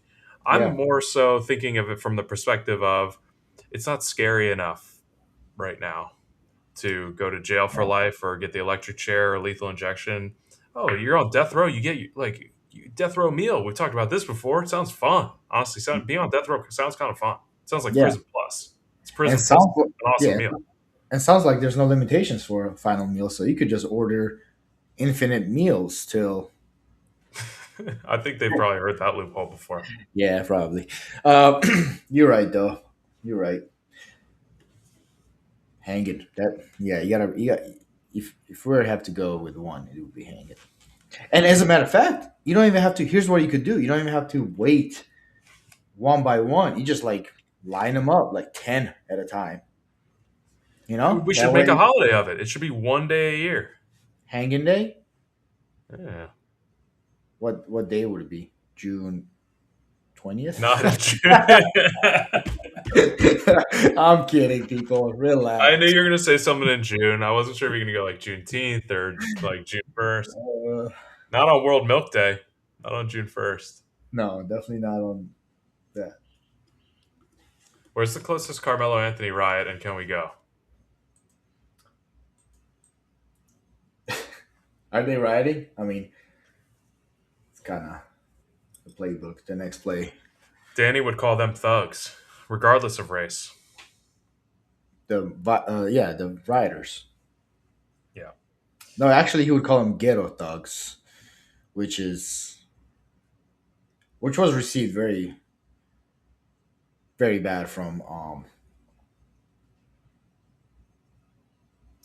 I'm Yeah. more so thinking of it from the perspective of it's not scary enough right now to go to jail for Yeah. life or get the electric chair or lethal injection. Oh, you're on death row. You get death row meal. We've talked about this before. It sounds fun. Honestly, being on death row sounds kind of fun. It sounds like Yeah. prison plus. It's And prison plus sounds an awesome yeah, meal. and sounds like there's no limitations for a final meal, so you could just order infinite meals till. I think they've probably heard that loophole before. Yeah, probably. Uh, you're right, though. You're right. Hanging. That. Yeah, you got. If we have to go with one, it would be hanging. And as a matter of fact, you don't even have to. Here's what you could do. You don't even have to wait one by one. You just like line them up like 10 at a time. You know We should that make a way, holiday of it. It should be one day a year. hanging day. Yeah. What day would it be? June 20th. Not in June. I'm kidding, people. I knew Relax. you were gonna say something in June. I wasn't sure if you were gonna go like Juneteenth or like June 1st. Uh, Not on World Milk Day. Not on June 1st. no, definitely not on that. Where's the closest Carmelo Anthony riot, and can we go? Are they riding? I mean, it's kind of the playbook. The next play, Danny would call them thugs, regardless of race. yeah, the riders. Yeah. No, actually, he would call them ghetto thugs, which is which was received very bad from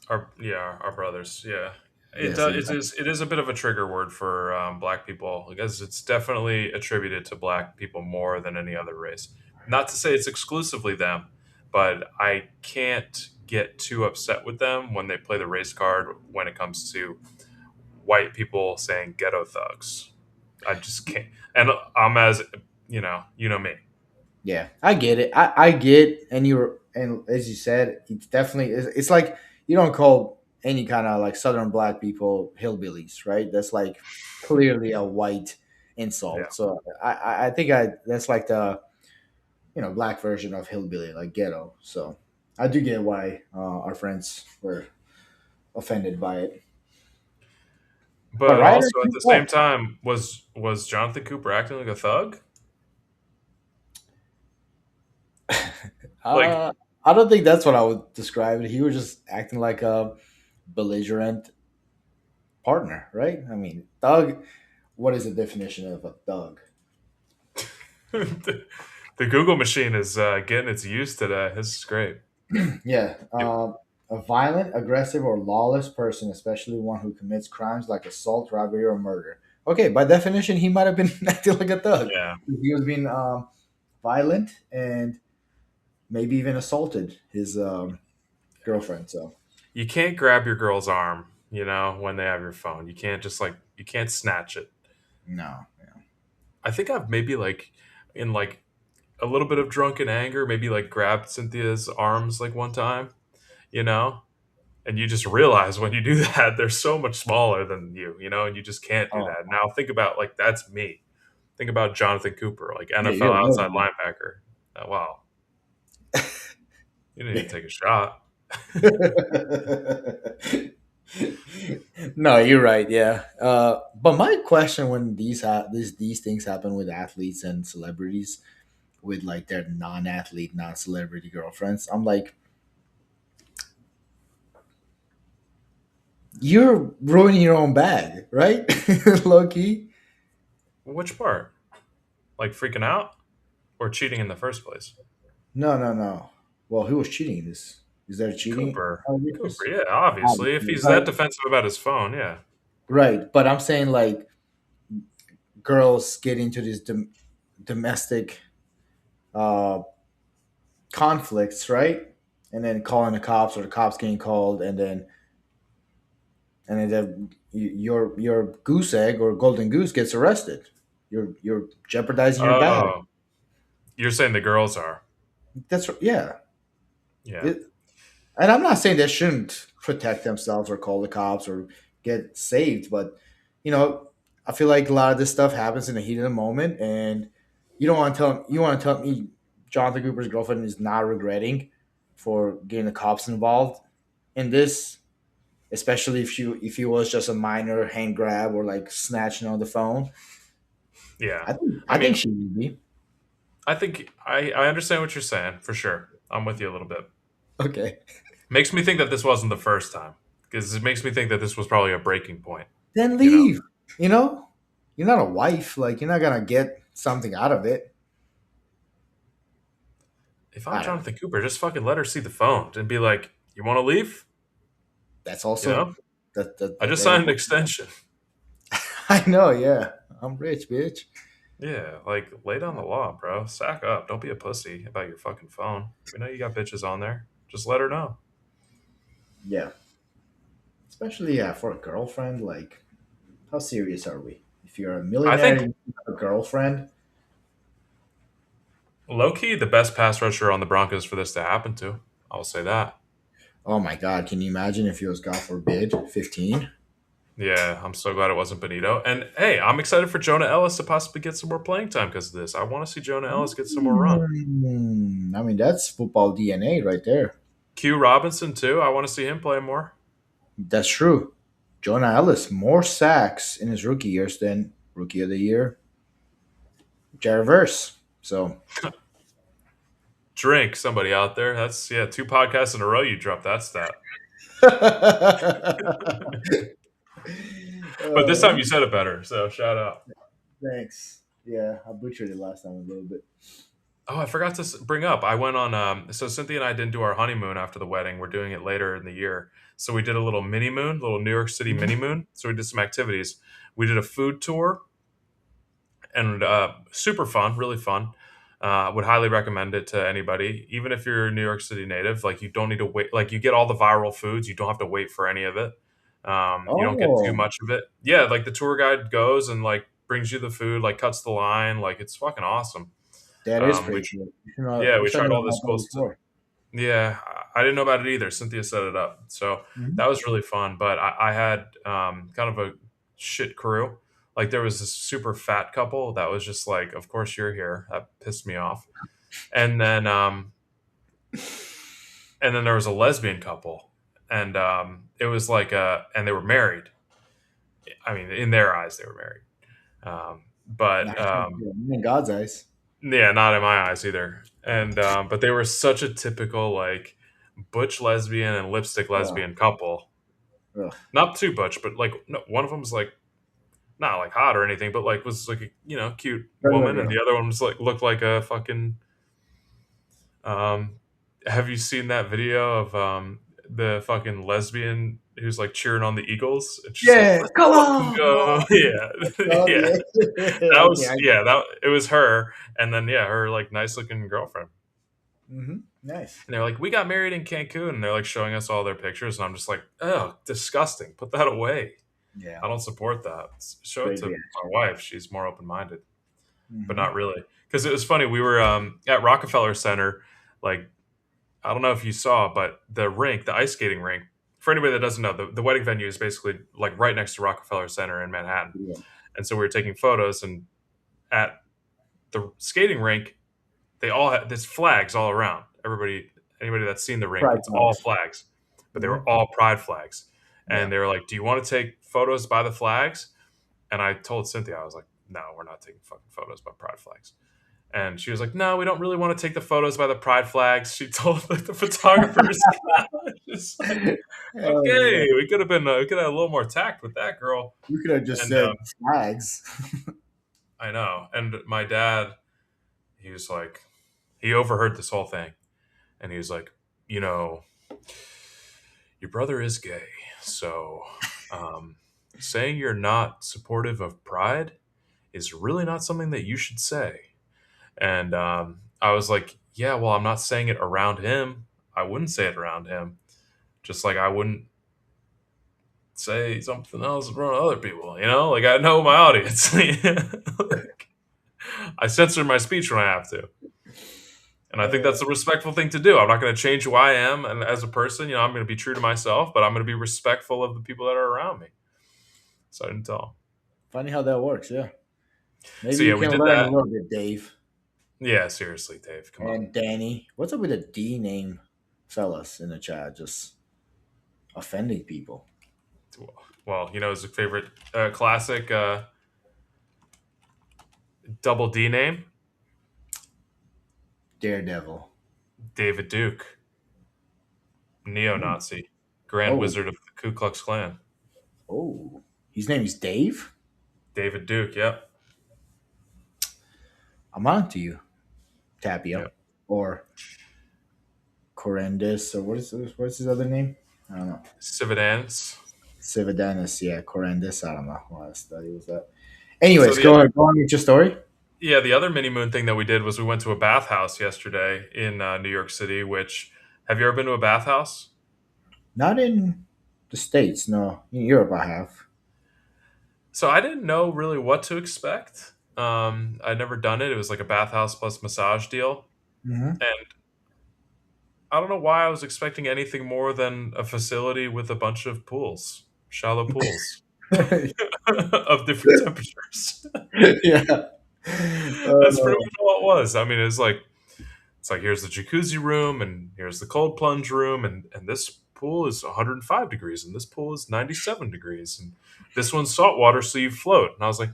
Our brothers. Yeah. yes, It is a bit of a trigger word for black people because it's definitely attributed to black people more than any other race. Not to say it's exclusively them, but I can't get too upset with them when they play the race card when it comes to white people saying ghetto thugs. I just can't. And I'm as you know me. yeah, I get it. I get, and you're, and as you said, it's definitely it's like you don't call any kind of like Southern black people hillbillies, right? That's like clearly a white Yeah. insult. So I think I that's like the black version of hillbilly, like ghetto. So I do get why our friends were offended by it. But But Ryder, also at too the same tough. time, was Jonathan Cooper acting like a thug? Like, uh, I don't think that's what I would describe it. He was just acting like a belligerent partner, right? I mean, thug. What is the definition of a thug? the, the Google machine is getting its use today. This is great. Yeah, Yep. a violent, aggressive, or lawless person, especially one who commits crimes like assault, robbery, or murder. Okay, by definition, he might have been acting like a thug. Yeah. He was being violent and maybe even assaulted his girlfriend. So You can't grab your girl's arm, when they have your phone. You can't snatch it. no, I think I've maybe in a little bit of drunken anger, maybe like grabbed Cynthia's arms like one time, you know? And you just realize when you do that, they're so much smaller than and you just can't do oh that. Now think about like that's me. Think about Jonathan Cooper, like yeah, NFL you're a outside villain. linebacker. Wow, you didn't even take a shot. No, you're right. Yeah, but my question when these things happen with athletes and celebrities, with like their non-athlete, non-celebrity girlfriends, I'm like, you're ruining your own bag, right? Low key. Which part? Like freaking out or cheating in the first place? No, no, no. Well, who was cheating? Is there cheating? Cooper. Oh, Cooper, yes. yeah, obviously. If Obviously, he's right, that defensive about his phone, yeah. right. But I'm saying like girls get into these domestic uh, conflicts, right? And then calling the cops, or the cops getting called, your goose egg or golden goose gets arrested. You're jeopardizing your bag. Oh, you're saying the girls are. Yeah. Yeah. It, and I'm not saying they shouldn't protect themselves or call the cops or get saved, but you know, I feel like a lot of this stuff happens in the heat of the moment, and you want to tell me Jonathan Cooper's girlfriend is not regretting for getting the cops involved in this, especially if he was just a minor hand grab or like snatching on the phone. Yeah. I I think mean, she would be I think I understand what you're saying for sure. I'm with you a little bit. okay. Makes me think that this wasn't the first time because it makes me think that this was probably a breaking point. Then You know, leave. You know, you're not a wife. Like you're not gonna get something out of it. if I'm I don't know. Jonathan Cooper, just fucking let her see the phone and be like, "You want to leave?" That's You also know, I that just very signed an important. extension. I know. Yeah, I'm rich, bitch. Yeah, like lay down the law, bro. Sack up. Don't be a pussy about your fucking phone. We know you got bitches on there. Just let her know. Yeah, especially for a girlfriend. Like, how serious are we? If you're a I millionaire, think and you have a girlfriend. low key the best pass rusher on the Broncos for this to happen to. I'll say that. Oh my God, can you imagine if it was God forbid 15? Yeah, I'm so glad it wasn't Benito. And hey, I'm excited for Jonah Ellis to possibly get some more playing time because of this. I want to see Jonah Ellis get some more run. I mean, that's football DNA right there. Q Robinson too. I want to see him play more. That's true. Jonah Ellis, more sacks in his rookie years than rookie of the year, Jared Verse. So, Drink somebody out there. That's yeah, two podcasts in a row you dropped that stat. But this time uh, you said it better, so shout out. thanks. Yeah, I butchered it last time a little bit. Oh, I forgot to bring up. I went on. So Cynthia and I didn't do our honeymoon after the wedding. We're doing it later in the year. So we did a little mini moon, little New York City mini moon. So we did some activities. We did a food tour and super fun, really fun. Would highly recommend it to anybody, even if you're a New York City native. Like you don't need to wait. Like you get all the viral foods. You don't have to wait for any of it. You don't get too Oh, much of it. Yeah, like the tour guide goes and like brings you the food, like cuts the line. Like it's fucking awesome. that is Um, we crazy. You know, yeah, you we should tried have known all this about that cool stuff. before. Yeah, I didn't know about it either. Cynthia set it up, so Mhm. that was really fun. But I had kind of a shit crew. Like there was this super fat couple that was just like, "Of course you're here." That pissed me off. And then and then there was a lesbian couple, and it was like and they were married. I mean, in their eyes, they were married. But Not in God's eyes. yeah, not in my eyes either. And but they were such a typical like butch lesbian and lipstick Ugh, lesbian couple. ugh. Not too butch, but like no, one of them was like not like hot or anything, but like was like a cute Regular woman, and girl. the other one was like looked like a fucking. Um, have you seen that video of the fucking lesbian who's like cheering on the Eagles? And she's like, Yeah, "Let's come fucking on. go!" Yeah, Oh, yeah. yeah. That Okay, was I get yeah. That it was her, and then yeah, her like nice looking girlfriend. Nice. And they're like, "We got married in Cancun," and they're like showing us all their pictures, and I'm just like, "Oh, disgusting! Put that away. Yeah, I don't support that. Show it to crazy. my wife. She's more open minded, but Mm-hmm. not really." Because it was funny. We were at Rockefeller Center. Like, I don't know if you saw, but the rink, the ice skating rink. For anybody that doesn't know, the wedding venue is basically like right next to Rockefeller Center in Manhattan. Yeah. And so we were taking photos, and at the skating rink, they all had there's flags all around. Anybody that's seen the rink, Pride it's all flags. flags, but they Hmm. were all pride flags. Yeah. And they were like, "Do you want to take photos by the flags?" And I told Cynthia, I was like, "No, we're not taking fucking photos by pride flags." And she was like, "No, we don't really want to take the photos by the pride flags." She told like the photographers, just like, Oh, yeah. "Okay, we could have a little more tact with that girl." You could have just And said flags. I know. And my dad, he was like, he overheard this whole thing, and he was like, "You know, your brother is gay, so um, saying you're not supportive of pride is really not something that you should say." And I was like, "Yeah, well, I'm not saying it around him. I wouldn't say it around him, just like I wouldn't say something else in front of other people. Like I know my audience. Like, I censor my speech when I have to." And I think Uh, that's a respectful thing to do. I'm not going to change who I am and as a person. I'm going to be true to myself, but I'm going to be respectful of the people that are around me. So I didn't tell. Funny how that works. Yeah. So Maybe yeah, you we can did learn a that. little bit, Dave Yeah, seriously, Dave, come on. and Danny. What's up with the D name fellas in the chat? Just offending people. Well, his favorite classic double D name, Daredevil. David Duke, Hmm. neo-Nazi, Grand Oh, Wizard of the Ku Klux Klan. oh. His name is Dave? David Duke, yep, I'm on to you, Tapia. yep. Or Corendis, or what's his other name? I don't know. Cividans. Cividanus, yeah, Corendis. I don't know what study was that. So Anyways, the other, go on with your story. yeah, the other mini moon thing that we did was we went to a bathhouse yesterday in New York City. Which have you ever been to a bathhouse? Not in the States, no. In Europe, I have. So I didn't know really what to expect. I'd never done it. It was like a bathhouse plus massage deal, Hmm. and I don't know why I was expecting anything more than a facility with a bunch of pools, shallow pools of different temperatures. Yeah. That's pretty Uh, much all it was. I mean, it's like here's the jacuzzi room and here's the cold plunge room and this pool is 105 degrees and this pool is 97 degrees and this one's salt water so you float. And I was like,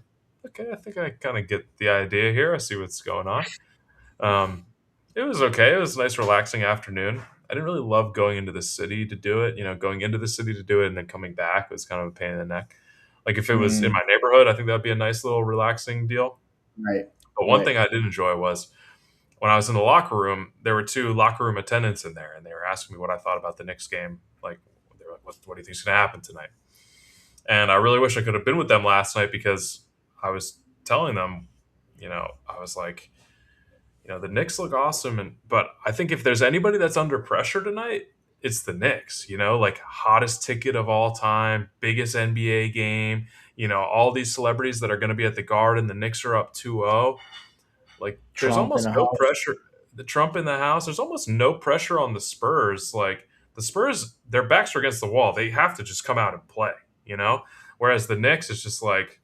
okay, I think I kind of get the idea here. I see what's going on. Um, it was okay. It was a nice, relaxing afternoon. I didn't really love going into the city to do it. Going into the city to do it and then coming back was kind of a pain in the neck. Like if it was in mm, my neighborhood, I think that'd be a nice little relaxing deal. right, But one right. thing I did enjoy was when I was in the locker room, there were two locker room attendants in there, and they were asking me what I thought about the Knicks game. Like, they were like, what do you think's going to happen tonight? And I really wish I could have been with them last night because I was telling them, I was like, the Knicks look awesome, but I think if there's anybody that's under pressure tonight, it's the Knicks. Like hottest ticket of all time, biggest NBA game. All these celebrities that are going to be at the Garden. The Knicks are up 2-0. Like there's Trump in almost the no house. pressure. The Trump in the house. There's almost no pressure on the Spurs. Like the Spurs, their backs are against the wall. They have to just come out and play. You know, whereas the Knicks is just like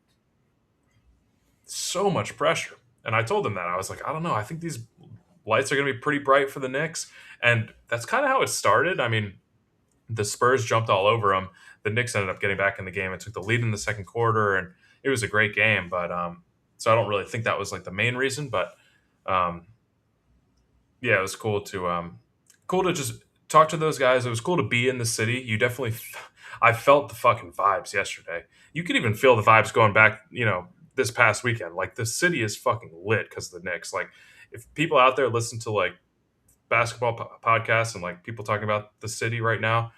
so much pressure. And I told them that I was like, I don't know. I think these lights are going to be pretty bright for the Knicks, and that's kind of how it started. I mean, the Spurs jumped all over them. The Knicks ended up getting back in the game and took the lead in the second quarter, and it was a great game. But so I don't really think that was like the main reason, but um, yeah, it was cool to just talk to those guys. It was cool to be in the city. I felt the fucking vibes yesterday. You could even feel the vibes going back, this past weekend. Like the city is fucking lit because of the Knicks. Like if people out there listen to like basketball podcasts and like people talking about the city right now,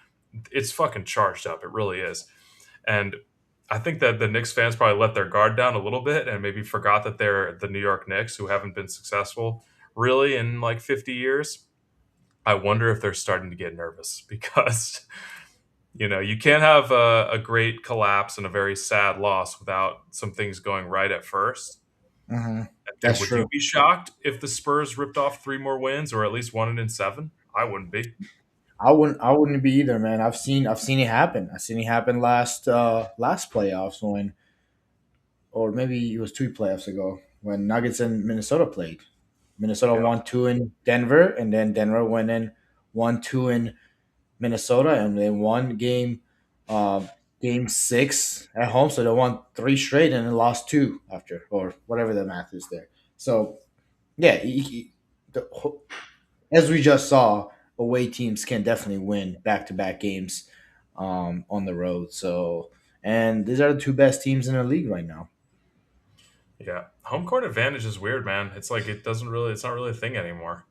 it's fucking charged up. It really is. And I think that the Knicks fans probably let their guard down a little bit and maybe forgot that they're the New York Knicks who haven't been successful really in like 50 years. I wonder if they're starting to get nervous because, you can't have a great collapse and a very sad loss without some things going right at first. Hmm. And That's would you true. be shocked if the Spurs ripped off three more wins or at least won it in seven? I wouldn't be. I wouldn't be either, man. I've seen it happen. I've seen it happen last playoffs when, or maybe it was two playoffs ago when Nuggets and Minnesota played. Minnesota Yeah. won two in Denver, and then Denver went in won two in Minnesota, and they won game six at home. So they won three straight, and then lost two after, or whatever the math is there. So yeah, as we just saw, away teams can definitely win back to back games on the road. So, and these are the two best teams in the league right now. Yeah. Home court advantage is weird, man. It's like it's not really a thing anymore.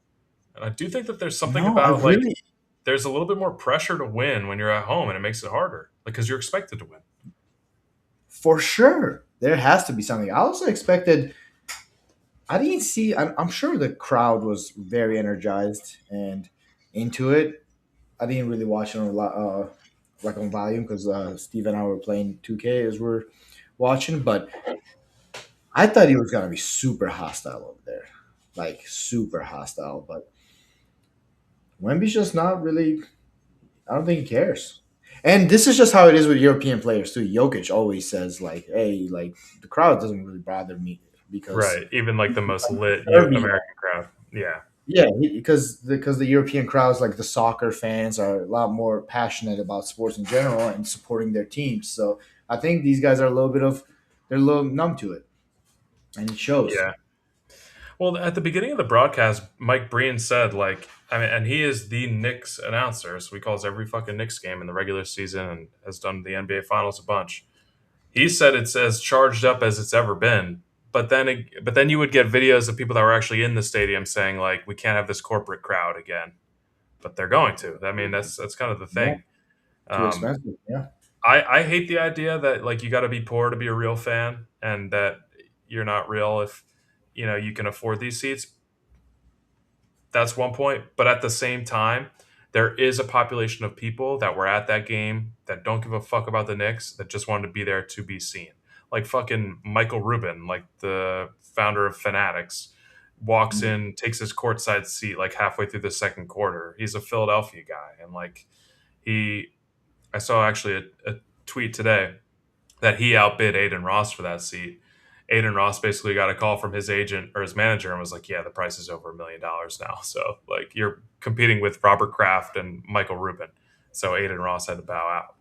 And I do think that there's something No, I about like really, there's a little bit more pressure to win when you're at home and it makes it harder. Like cuz you're expected to win. for sure, there has to be something. I also expected. I didn't see. I'm sure the crowd was very energized and into it. I didn't really watch it on a lot, like on volume because Steve and I were playing 2K as we're watching, but I thought he was gonna be super hostile over there, like super hostile. But Wemby's just not really. I don't think he cares. And this is just how it is with European players too. Jokic always says like, "Hey, like the crowd doesn't really bother me because Right. Even like the most lit Serbia." American crowd. Yeah. Yeah, because the European crowds, like the soccer fans, are a lot more passionate about sports in general and supporting their teams. So I think these guys are a little bit of they're a little numb to it, and it shows. Yeah. Well, at the beginning of the broadcast, Mike Breen said, like, I mean, and he is the Knicks announcer, so he calls every fucking Knicks game in the regular season and has done the NBA Finals a bunch. He said it's as charged up as it's ever been. But then you would get videos of people that were actually in the stadium saying, like, we can't have this corporate crowd again, but they're going to. I mean, that's kind of the Yeah, thing. too Um, expensive. Yeah. I hate the idea that like you got to be poor to be a real fan, and that you're not real if you can afford these seats. That's one point. But at the same time, there is a population of people that were at that game that don't give a fuck about the Knicks that just wanted to be there to be seen. Like fucking Michael Rubin, like the founder of Fanatics, walks Mm. in, takes his courtside seat like halfway through the second quarter. He's a Philadelphia guy, and like he, I saw actually a tweet today that he outbid Aiden Ross for that seat. Aiden Ross basically got a call from his agent or his manager and was like, "Yeah, the price is over $1 million now." So like you're competing with Robert Kraft and Michael Rubin. So Aiden Ross had to bow out.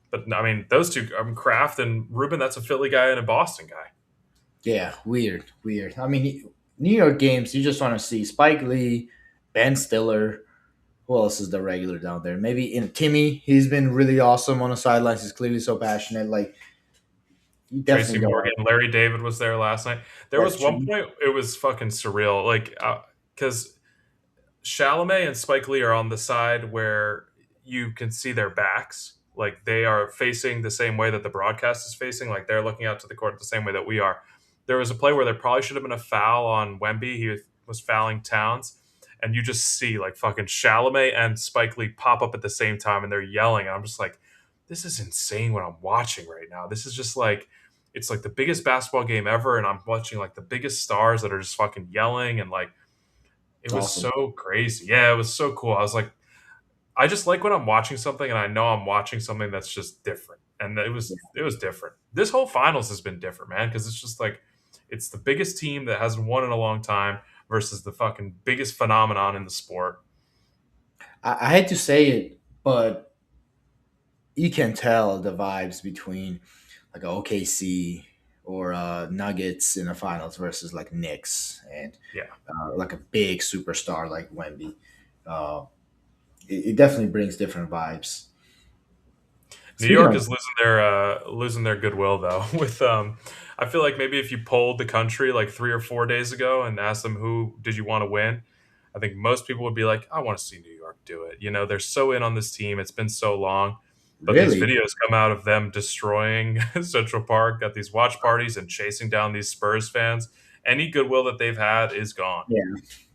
But I mean, those two, Kraft and Rubin, that's a Philly guy and a Boston guy. Yeah, weird, weird. I mean, New York games, you just want to see Spike Lee, Ben Stiller. Who else is the regular down there? Maybe in Timmy. He's been really awesome on the sidelines. He's clearly so passionate. Like you Tracy definitely Morgan, go. Larry David was there last night. There That's was one true. point it was fucking surreal, like because Chalamet and Spike Lee are on the side where you can see their backs. Like they are facing the same way that the broadcast is facing. Like they're looking out to the court the same way that we are. There was a play where there probably should have been a foul on Wemby. He was fouling Towns. And you just see like fucking Chalamet and Spike Lee pop up at the same time and they're yelling. And I'm just like, this is insane what I'm watching right now. This is just like, it's like the biggest basketball game ever. And I'm watching like the biggest stars that are just fucking yelling and like, it It's was awesome. so crazy. Yeah, it was so cool. I was like, I just like when I'm watching something and I know I'm watching something that's just different. And it was different. This whole finals has been different, man, because it's just like it's the biggest team that hasn't won in a long time versus the fucking biggest phenomenon in the sport. I hate to say it, but you can tell the vibes between like a OKC or Nuggets in the finals versus like Knicks and Yeah. like a big superstar like Wemby. Uh, it definitely brings different vibes. New Speaking York of, is losing their goodwill though. With I feel like maybe if you polled the country like 3 or 4 days ago and asked them who did you want to win, I think most people would be like, I want to see New York do it. You know, they're so in on this team. It's been so long. But these really, videos come out of them destroying Central Park, got these watch parties and chasing down these Spurs fans. Any goodwill that they've had is gone. yeah,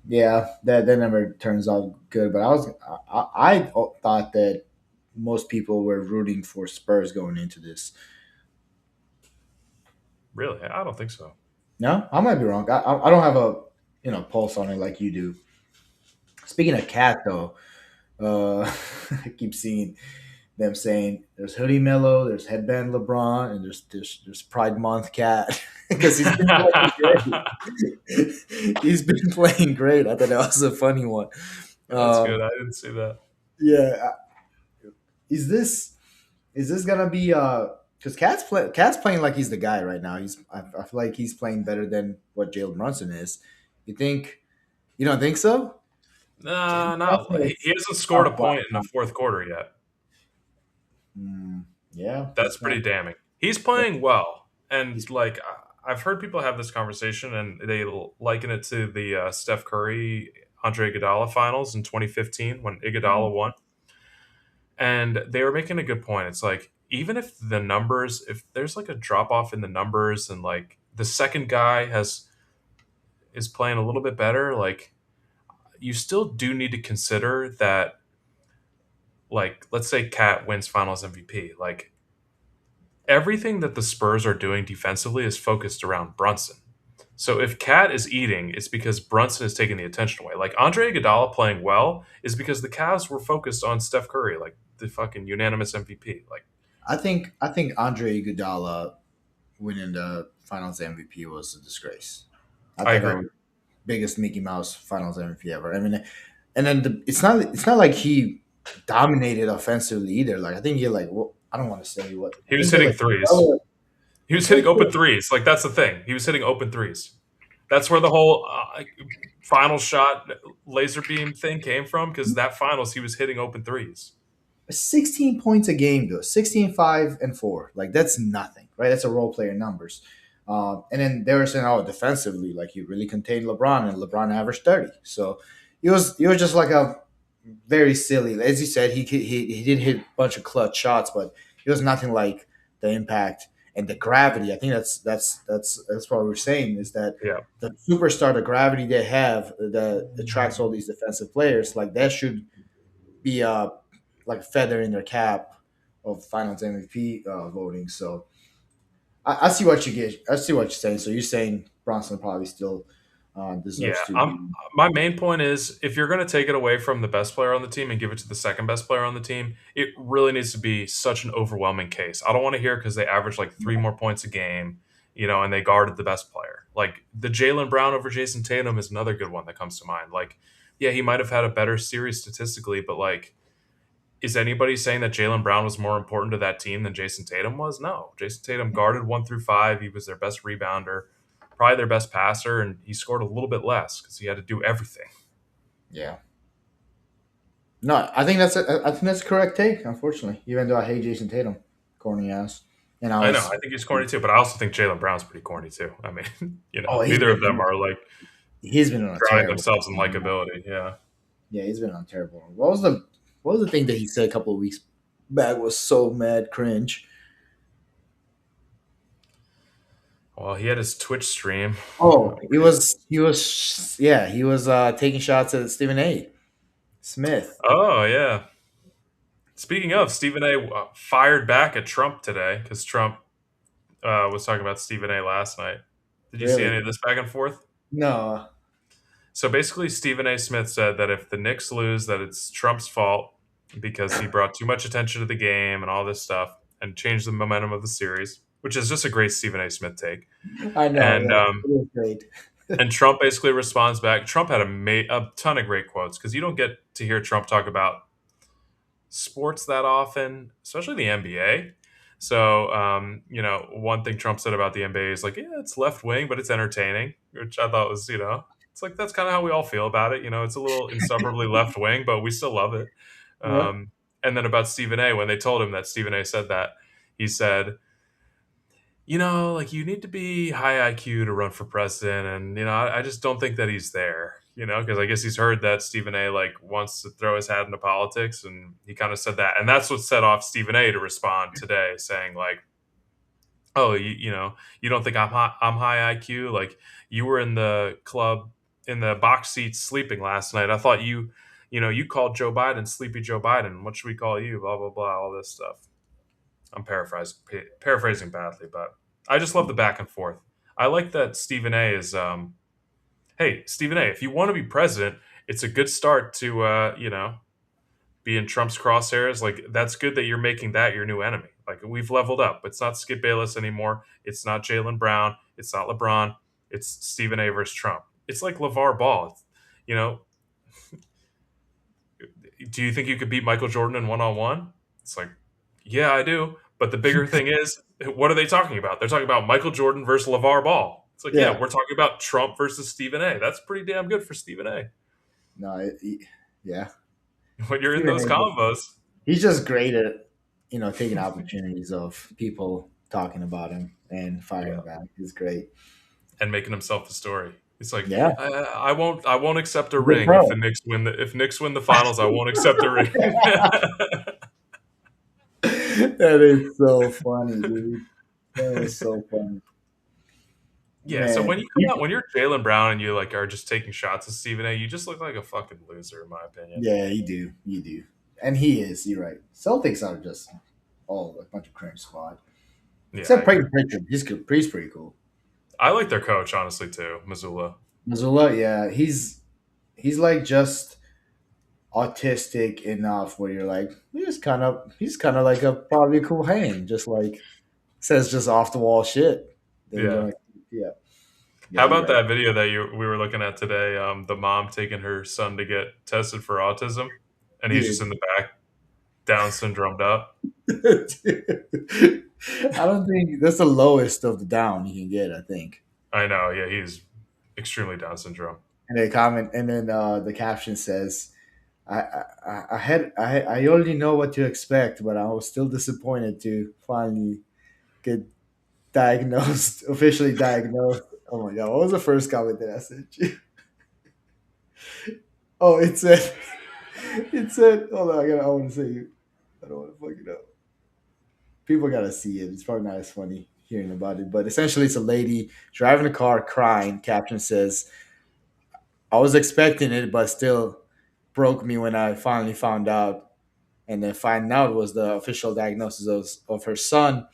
yeah, that never turns out good. But I thought that most people were rooting for Spurs going into this. Really, I don't think so. No, I might be wrong. I don't have a pulse on it like you do. Speaking of cat though, I keep seeing them saying there's Hoodie Mello, there's Headband LeBron, and there's Pride Month Cat because he's been playing great. He's been playing great. I thought that was a funny one. That's good. Um, I didn't see that. yeah, is this gonna be because Cat's playing like he's the guy right now. I feel like he's playing better than what Jalen Brunson is. You think you don't think so? Jalen Nah, not Brunson he is hasn't scored a top five. point in the fourth quarter yet. Yeah, That's that's not. pretty damning. He's playing well, He's and like I've heard people have this conversation, and they liken it to the Steph Curry Andre Iguodala finals in 2015 when Iguodala won, and they were making a good point. It's like even if the numbers, if there's like a drop off in the numbers, and like the second guy is playing a little bit better, like you still do need to consider that. Like, let's say Cat wins Finals MVP. Like, everything that the Spurs are doing defensively is focused around Brunson. So if Cat is eating, it's because Brunson is taking the attention away. Like Andre Iguodala playing well is because the Cavs were focused on Steph Curry, like the fucking unanimous MVP. Like I think Andre Iguodala winning the Finals MVP was a disgrace. I I thought agree. that was biggest Mickey Mouse Finals MVP ever. I mean, and then it's not like he dominated offensively either. Like I think he like I don't want to say what I He was think he hitting like threes. He was hitting open threes. Like that's the thing. He was hitting open threes. That's where the whole final shot laser beam thing came from because that finals he was hitting open threes. 16 points a game though, 16, 5, and 4. Like that's nothing, right? That's a role player numbers. And then they were saying, oh, defensively, like he really contained LeBron, and LeBron averaged 30. So it was just like a very silly. As you said, he did hit a bunch of clutch shots, but it was nothing like the impact and the gravity. I think that's what we're saying is that Yeah. the superstar, the gravity they have that attracts all these defensive players, like that should be like a feather in their cap of Finals MVP voting. So I see what you get. I see what you're saying. So you're saying Bronson probably still Yeah, deserves to be. my main point is if you're going to take it away from the best player on the team and give it to the second best player on the team, it really needs to be such an overwhelming case. I don't want to hear because they averaged like three more points a game, and they guarded the best player. Like the Jalen Brown over Jason Tatum is another good one that comes to mind. Like, yeah, he might have had a better series statistically, but like, is anybody saying that Jalen Brown was more important to that team than Jason Tatum was? No. Jason Tatum guarded 1 through 5. He was their best rebounder, probably their best passer, and he scored a little bit less because he had to do everything. Yeah. No, I think that's a correct take. Unfortunately, even though I hate Jason Tatum, corny ass, and I I know. was I think he's corny too, but I also think Jalen Brown's pretty corny too. I mean, oh neither of them are like he's been on a drowning terrible. themselves in likability. Yeah. Yeah, he's been on a terrible. What was the thing that he said a couple of weeks back was so mad cringe. Well, he had his Twitch stream. Oh, he was taking shots at Stephen A. Smith. Oh yeah. Speaking of, Stephen A. Fired back at Trump today because Trump was talking about Stephen A. last night. Did you see Really? any of this back and forth? No. So basically, Stephen A. Smith said that if the Knicks lose, that it's Trump's fault because he brought too much attention to the game and all this stuff and changed the momentum of the series, which is just a great Stephen A. Smith take. I know. And Yeah, it was great. Trump basically responds back. Trump had a ton of great quotes because you don't get to hear Trump talk about sports that often, especially the NBA. So, one thing Trump said about the NBA is like, yeah, it's left wing, but it's entertaining, which I thought was, it's like that's kind of how we all feel about it. It's a little insufferably left wing, but we still love it. Yeah. And then about Stephen A, when they told him that Stephen A said that, he said, like you need to be high IQ to run for president, and I just don't think that he's there. Because I guess he's heard that Stephen A like wants to throw his hat into politics, and he kind of said that, and that's what set off Stephen A to respond today, saying like, "Oh, you don't think I'm high IQ? Like you were in the club in the box seat sleeping last night. I thought you called Joe Biden Sleepy Joe Biden. What should we call you? Blah blah blah. All this stuff." I'm paraphrasing badly, but I just love the back and forth. I like that Stephen A. is, hey, Stephen A. If you want to be president, it's a good start to, be in Trump's crosshairs. Like that's good that you're making that your new enemy. Like we've leveled up. It's not Skip Bayless anymore. It's not Jalen Brown. It's not LeBron. It's Stephen A. versus Trump. It's like LeVar Ball. You know, do you think you could beat Michael Jordan in 1-on-1? It's like, yeah, I do. But the bigger thing is, what are they talking about? They're talking about Michael Jordan versus LeVar Ball. It's like, yeah, Yeah. we're talking about Trump versus Stephen A. That's pretty damn good for Stephen A. No. Yeah. When you're in Stephen those A. combos. He's just great at taking opportunities of people talking about him and firing Yeah. back. He's great. And making himself the story. It's like, Yeah. I won't accept a He's a ring if pro. the Knicks win if Knicks win the finals, I won't accept a ring. That is so funny, dude. That is so funny. Yeah, so when Man. you come out, when you're Jalen Brown and you like are just taking shots at Stephen A, you just look like a fucking loser, in my opinion. Yeah, you do. You do. And he is. You're right. Celtics are just all a bunch of cringe squad. Yeah, I Except agree. Peyton Pritchard. He's good. He's pretty cool. I like their coach, honestly, too, Missoula. Missoula, yeah, he's like just autistic enough where you're like, he's kind of like a probably a cool hang, just like says just off the wall shit. That you Yeah. don't, yeah, yeah, How you're about right. that video that we were looking at today? The mom taking her son to get tested for autism, and he's just Dude. in the back, Down syndromed up. I don't think that's the lowest of the down you can get. I think. I know, yeah, he's extremely Down syndrome. And they comment, and then the caption says, I already know what to expect, but I was still disappointed to finally get diagnosed, officially diagnosed. Oh my god, what was the first comment that I sent you? Oh, it said, hold on, I want to say you. I don't want to fuck it up. People gotta see it. It's probably not as funny hearing about it, but essentially, it's a lady driving a car crying. Caption says, "I was expecting it, but still." broke me when I finally found out, and then finding out was the official diagnosis of her son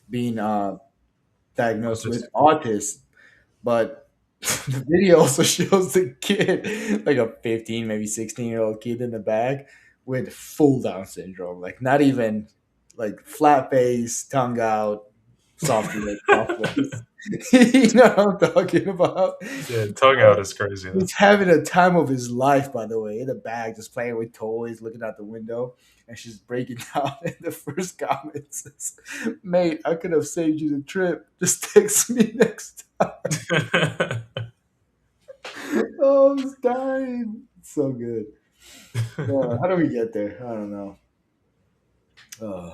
being Oh, diagnosed with just autism. But the video also shows the kid, like a 15, maybe 16-year-old kid in the back with full Down syndrome. Like not even like flat face, tongue out, soft lip, soft voice. You know what I'm talking about? yeah, tongue out is crazy though. He's having a time of his life, by the way, in the bag, just playing with toys, looking out the window, and she's breaking down. And the first comment says, "Mate, I could have saved you the trip. Just text me next time." Oh, I was dying. So good. How do we get there? I don't know. Uh,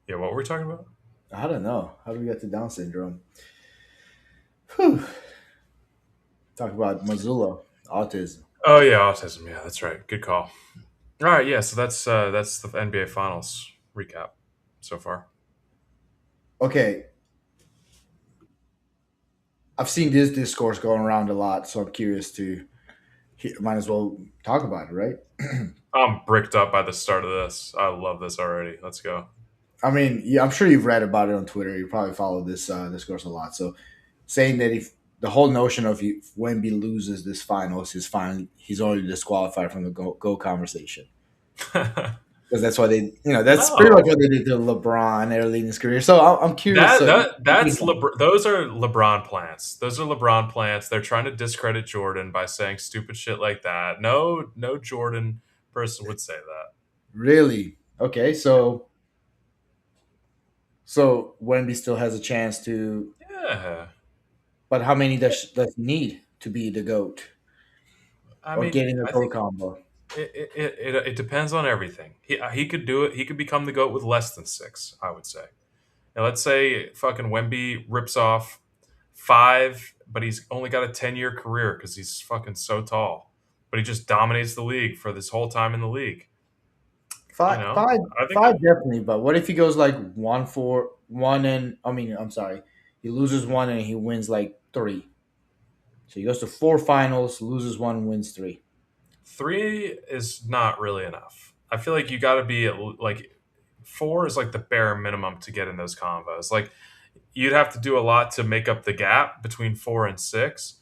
Yeah, what were we talking about? I don't know. How do we get to Down syndrome? Whew. Talk about Missoula, autism. Oh yeah, autism. Yeah, that's right. Good call. All right, yeah. So that's the NBA Finals recap so far. Okay, I've seen this discourse going around a lot, so I'm curious to. Might as well talk about it, right? I'm bricked up by the start of this. I love this already. Let's go. I mean, yeah, I'm sure you've read about it on Twitter. You probably follow this discourse a lot. So, saying that if the whole notion of if Wemby loses this finals, he's already disqualified from the go conversation. Because that's why that's pretty much No, what they did to LeBron early in his career. So I'm curious. that So, that that's those are LeBron plants. Those are LeBron plants. They're trying to discredit Jordan by saying stupid shit like that. No, no Jordan person would say that. really, okay. So Wemby still has a chance to, Yeah, but how many does he need to be the goat I or mean, getting a I goat think combo? it depends on everything. He could do it. He could become the goat with less than six. I would say. Now let's say fucking Wemby rips off five, but he's only got a 10-year career because he's fucking so tall. But he just dominates the league for this whole time in the league. You Five, know, five, I think five, definitely. But what if he goes like 1-4-1 and I mean, I'm sorry, he loses one and he wins like three. So he goes to four finals, loses one, wins three. three is not really enough. I feel like you got to be like four is like the bare minimum to get in those combos. Like you'd have to do a lot to make up the gap between four and six,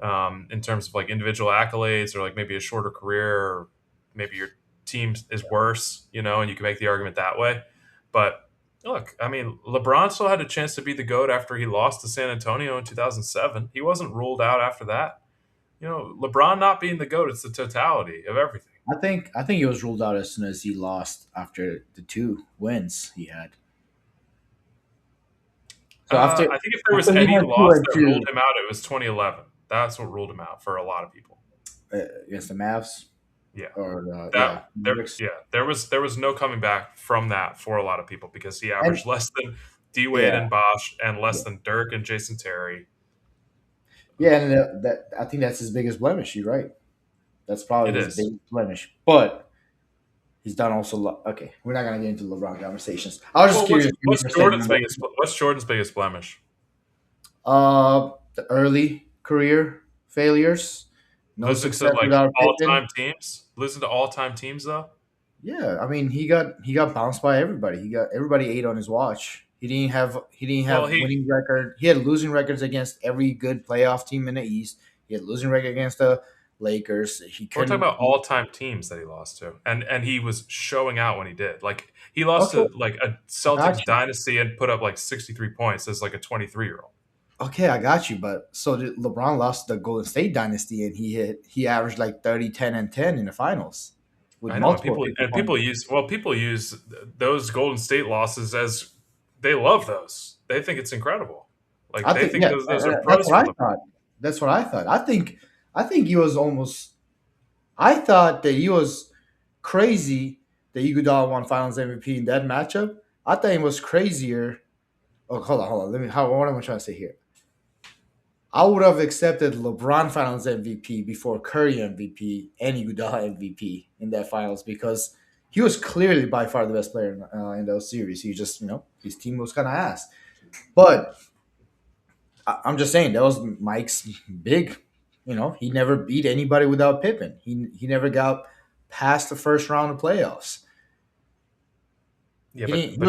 in terms of like individual accolades or like maybe a shorter career or maybe your team is worse, and you can make the argument that way. But look, I mean, LeBron still had a chance to be the GOAT after he lost to San Antonio in 2007. He wasn't ruled out after that. LeBron not being the GOAT, it's the totality of everything. I think he was ruled out as soon as he lost after the two wins he had. So I think if there was after he any went two loss and that ruled two him out, it was 2011. That's what ruled him out for a lot of people. against the Mavs Yeah. or That yeah, there Mavericks. yeah, there was no coming back from that for a lot of people because he And averaged less than D Wade yeah, and Bosch and less yeah, than Dirk and Jason Terry. yeah, and that I think that's his biggest blemish. You're right. That's probably It his is. biggest blemish. But he's done also. Okay, we're not gonna get into LeBron conversations. I was just Well, what's curious your what's perspective Jordan's on biggest what's Jordan's biggest blemish? the early career failures. No Losing to success like without all Pippen. time teams. Losing to all time teams though. Yeah, I mean he got bounced by everybody. Everybody ate on his watch. He didn't have Well, he winning record. He had losing records against every good playoff team in the East. He had losing record against the Lakers. He we're talking couldn't. about all time teams that he lost to, and he was showing out when he did. Like he lost Okay, to like a I got Celtics you. dynasty and put up like 63 points as like a 23-year-old. Okay, I got you. But so did LeBron lost the Golden State dynasty, and he averaged like 30, 10, and 10 in the finals with I know, and multiple people 50 and point people games. use well, people use those Golden State losses as they love those. They think it's incredible. Like I they think think yeah, those are that's pros what for I LeBron. thought. That's what I thought. I think he was almost. I thought that he was crazy that Iguodala won Finals MVP in that matchup. I thought it was crazier. Oh, hold on. What am I trying to say here? I would have accepted LeBron Finals MVP before Curry MVP and Iguodala MVP in that Finals because he was clearly by far the best player in those series. He just, his team was kind of ass. But I'm just saying that was Mike's big. He never beat anybody without Pippen. He never got past the first round of playoffs. Yeah, He didn't.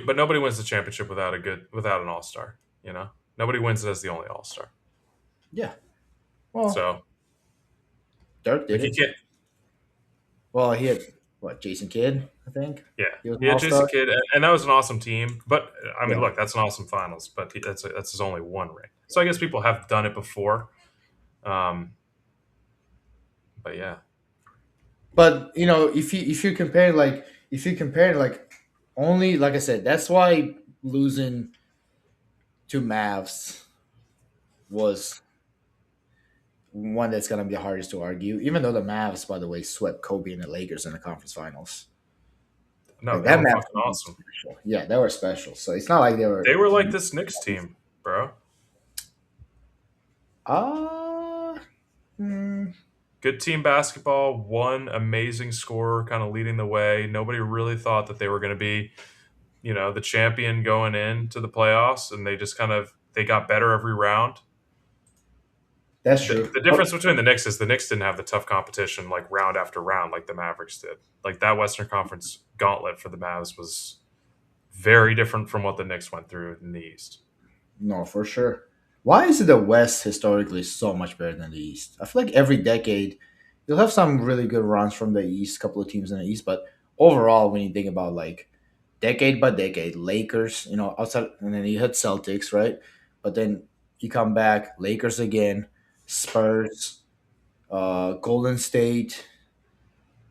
but nobody wins the championship without an all star. You know, nobody wins it as the only all star. Yeah. Well, So Dirk like did you it. can't. Well, he had what? Jason Kidd, I think. Yeah, He was an he had all Jason star. Kidd, and that was an awesome team. But I mean, Yeah. look, that's an awesome finals. But that's his only one ring. So I guess people have done it before. Um, but yeah, But if you compare like only like I said, that's why losing to Mavs was one that's gonna be the hardest to argue. Even though the Mavs, by the way, swept Kobe and the Lakers in the conference finals. no, Like they that were Mavs fucking team was awesome. special. Yeah, they were special. So it's not like they They were. were like this Knicks team, bro. Ah, hmm, Good team basketball, one amazing scorer kind of leading the way. Nobody really thought that they were going to be, the champion going into the playoffs, and they just kind of they got better every round. that's The, true. the difference between the Knicks is the Knicks didn't have the tough competition like round after round like the Mavericks did. Like that Western Conference gauntlet for the Mavs was very different from what the Knicks went through in the East. No, for sure. Why is it the West historically so much better than the East? I feel like every decade you'll have some really good runs from the East, couple of teams in the East, but overall, when you think about like decade by decade, Lakers, outside, and then you hit Celtics, right? But then you come back, Lakers again, Spurs, Golden State,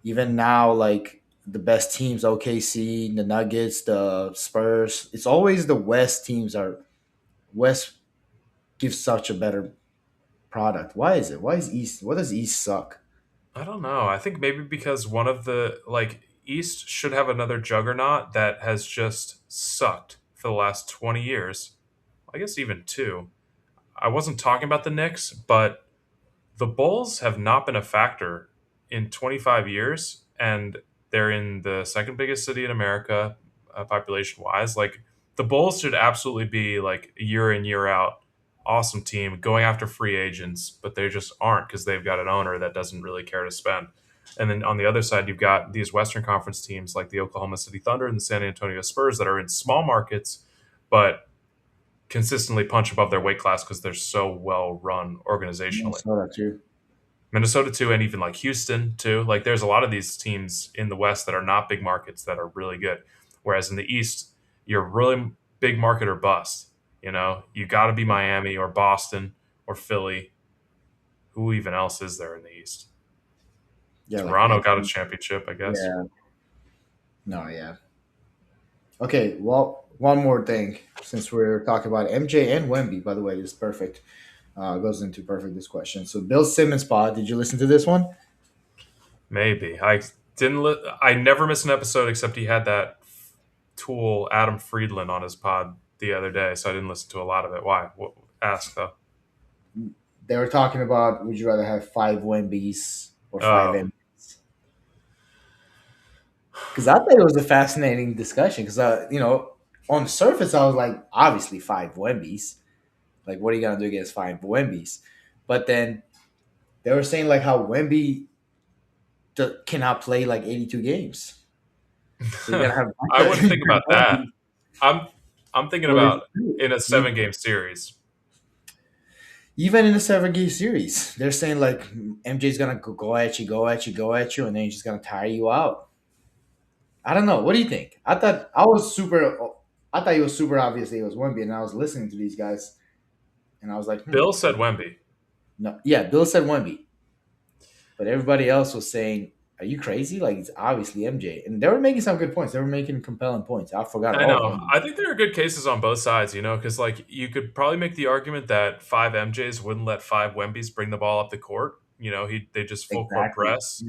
even now, like the best teams, OKC, the Nuggets, the Spurs. It's always the West teams are West gives such a better product. Why is it? Why is East? What does East suck? I don't know. I think maybe because one of the like East should have another juggernaut that has just sucked for the last 20 years. I guess even two. I wasn't talking about the Knicks, but the Bulls have not been a factor in 25 years, and they're in the second biggest city in America, population wise. Like the Bulls should absolutely be like year in year out awesome team going after free agents, but they just aren't because they've got an owner that doesn't really care to spend. And then on the other side, you've got these Western Conference teams like the Oklahoma City Thunder and the San Antonio Spurs that are in small markets, but consistently punch above their weight class because they're so well run organizationally. Minnesota too. Minnesota too, and even like Houston too. Like there's a lot of these teams in the West that are not big markets that are really good. Whereas in the East, you're really big market or bust. You got to be Miami or Boston or Philly. Who even else is there in the East? Yeah, like Toronto got a Memphis. championship, I guess. Yeah. No, yeah. Okay, well, one more thing since we're talking about MJ and Wemby, by the way, is perfect. Goes into perfect this question. So Bill Simmons pod, did you listen to this one? Maybe I didn't. I never miss an episode except he had that tool Adam Friedland on his pod the other day, so I didn't listen to a lot of it. Why? Ask though. They were talking about would you rather have five Wembys or five Oh, MJs? Because I thought it was a fascinating discussion. Because on the surface, I was like, obviously five Wembys. Like, what are you gonna do against five Wembys? But then they were saying like how Wemby cannot play like 82 games. So you're gonna have a I bunch wouldn't think about of that. Wemby. I'm I'm thinking Well, it's about true. in a 7 game series. Even in a 7 game series, they're saying like MJ's gonna go at you, go at you, go at you, and then he's just gonna tire you out. I don't know. What do you think? I thought it was super obviously it was Wemby, and I was listening to these guys, and I was like, Bill said Wemby. no, yeah, Bill said Wemby, but everybody else was saying, "Are you crazy? Like it's obviously MJ." And they were making some good points. They were making compelling points. I forgot I all of know. them. I think there are good cases on both sides, because like you could probably make the argument that five MJs wouldn't let five Wembys bring the ball up the court. They just full court Exactly. press,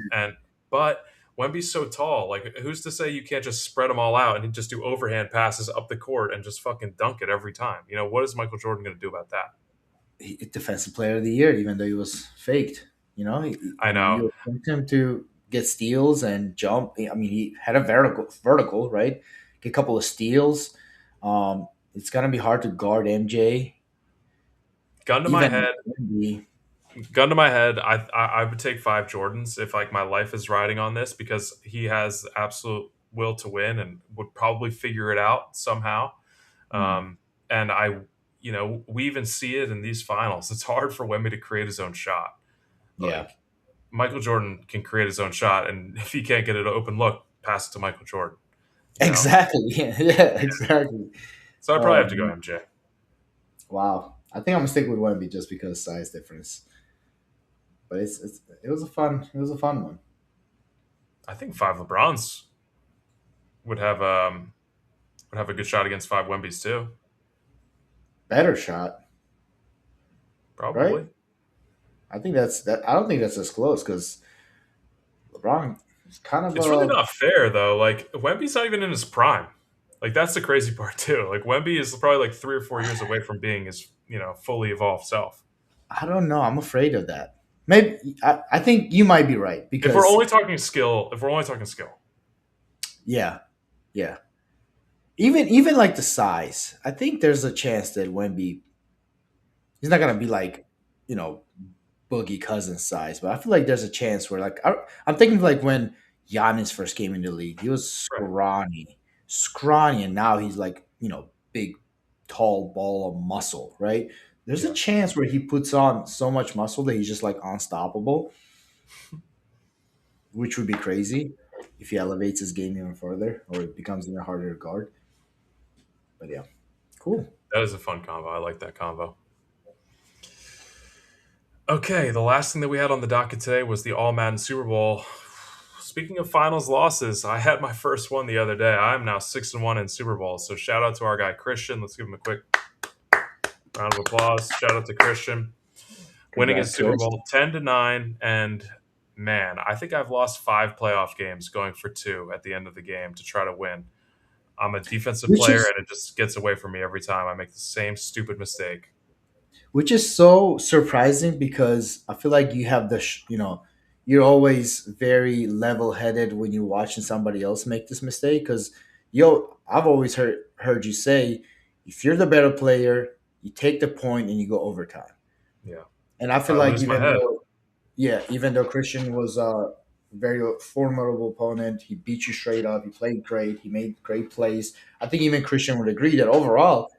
but Wemby's so tall. Like, who's to say you can't just spread them all out and just do overhand passes up the court and just fucking dunk it every time? What is Michael Jordan going to do about that? Defensive player of the year, even though he was faked. I know. You expect him to get steals and jump. I mean, he had a vertical, right? Get a couple of steals. It's gonna be hard to guard MJ. Gun to my Even head. Wemby. gun to my head, I would take 5 Jordans if like my life is riding on this because he has absolute will to win and would probably figure it out somehow. Hmm. Um, and we even see it in these finals. It's hard for Wemby to create his own shot. Yeah. Like Michael Jordan can create his own shot, and if he can't get an open look, pass it to Michael Jordan. You know, Exactly. Yeah, yeah, exactly. so I probably have to go Um, MJ. wow. I think I'm gonna stick with Wemby just because size difference. But it was a fun one. I think 5 LeBrons would have a good shot against 5 Wembys too. Better shot, right? Probably. I think that's that. I don't think that's as close because LeBron is kind of It's really a. not fair though. Like Wemby's not even in his prime. Like that's the crazy part too. Like Wemby is probably like 3 or 4 years away from being his fully evolved self. I don't know. I'm afraid of that. Maybe I think you might be right If we're because only talking skill, if we're only talking skill, yeah, yeah. Even like the size, I think there's a chance that Wemby he's not gonna be like you know Boogie Cousins size, but I feel like there's a chance where I'm thinking of like when Giannis first came in the league, he was right? scrawny, and now he's like big, tall ball of muscle, right? There's a Yeah, chance where he puts on so much muscle that he's just like unstoppable, which would be crazy if he elevates his game even further or it becomes even harder to guard. But yeah, cool. that is a fun combo. I like that combo. Okay, the last thing that we had on the docket today was the All Madden Super Bowl. Speaking of finals losses, I had my first one the other day. I'm now 6-1 in Super Bowl. So shout out to our guy Christian. Let's give him a quick round of applause. Shout out to Christian winning his Super Congratulations. Bowl 10-9. And man, I think I've lost 5 playoff games going for 2 at the end of the game to try to win. I'm a defensive Which player, is and it just gets away from me every time. I make the same stupid mistake. which is so surprising because I feel like you have you're always very level-headed when you're watching somebody else make this mistake because I've always heard you say if you're the better player, you take the point and you go overtime. Yeah, And I feel I like lose my head. even though Christian was a very formidable opponent, he beat you straight up. He played great. He made great plays. I think even Christian would agree that overall,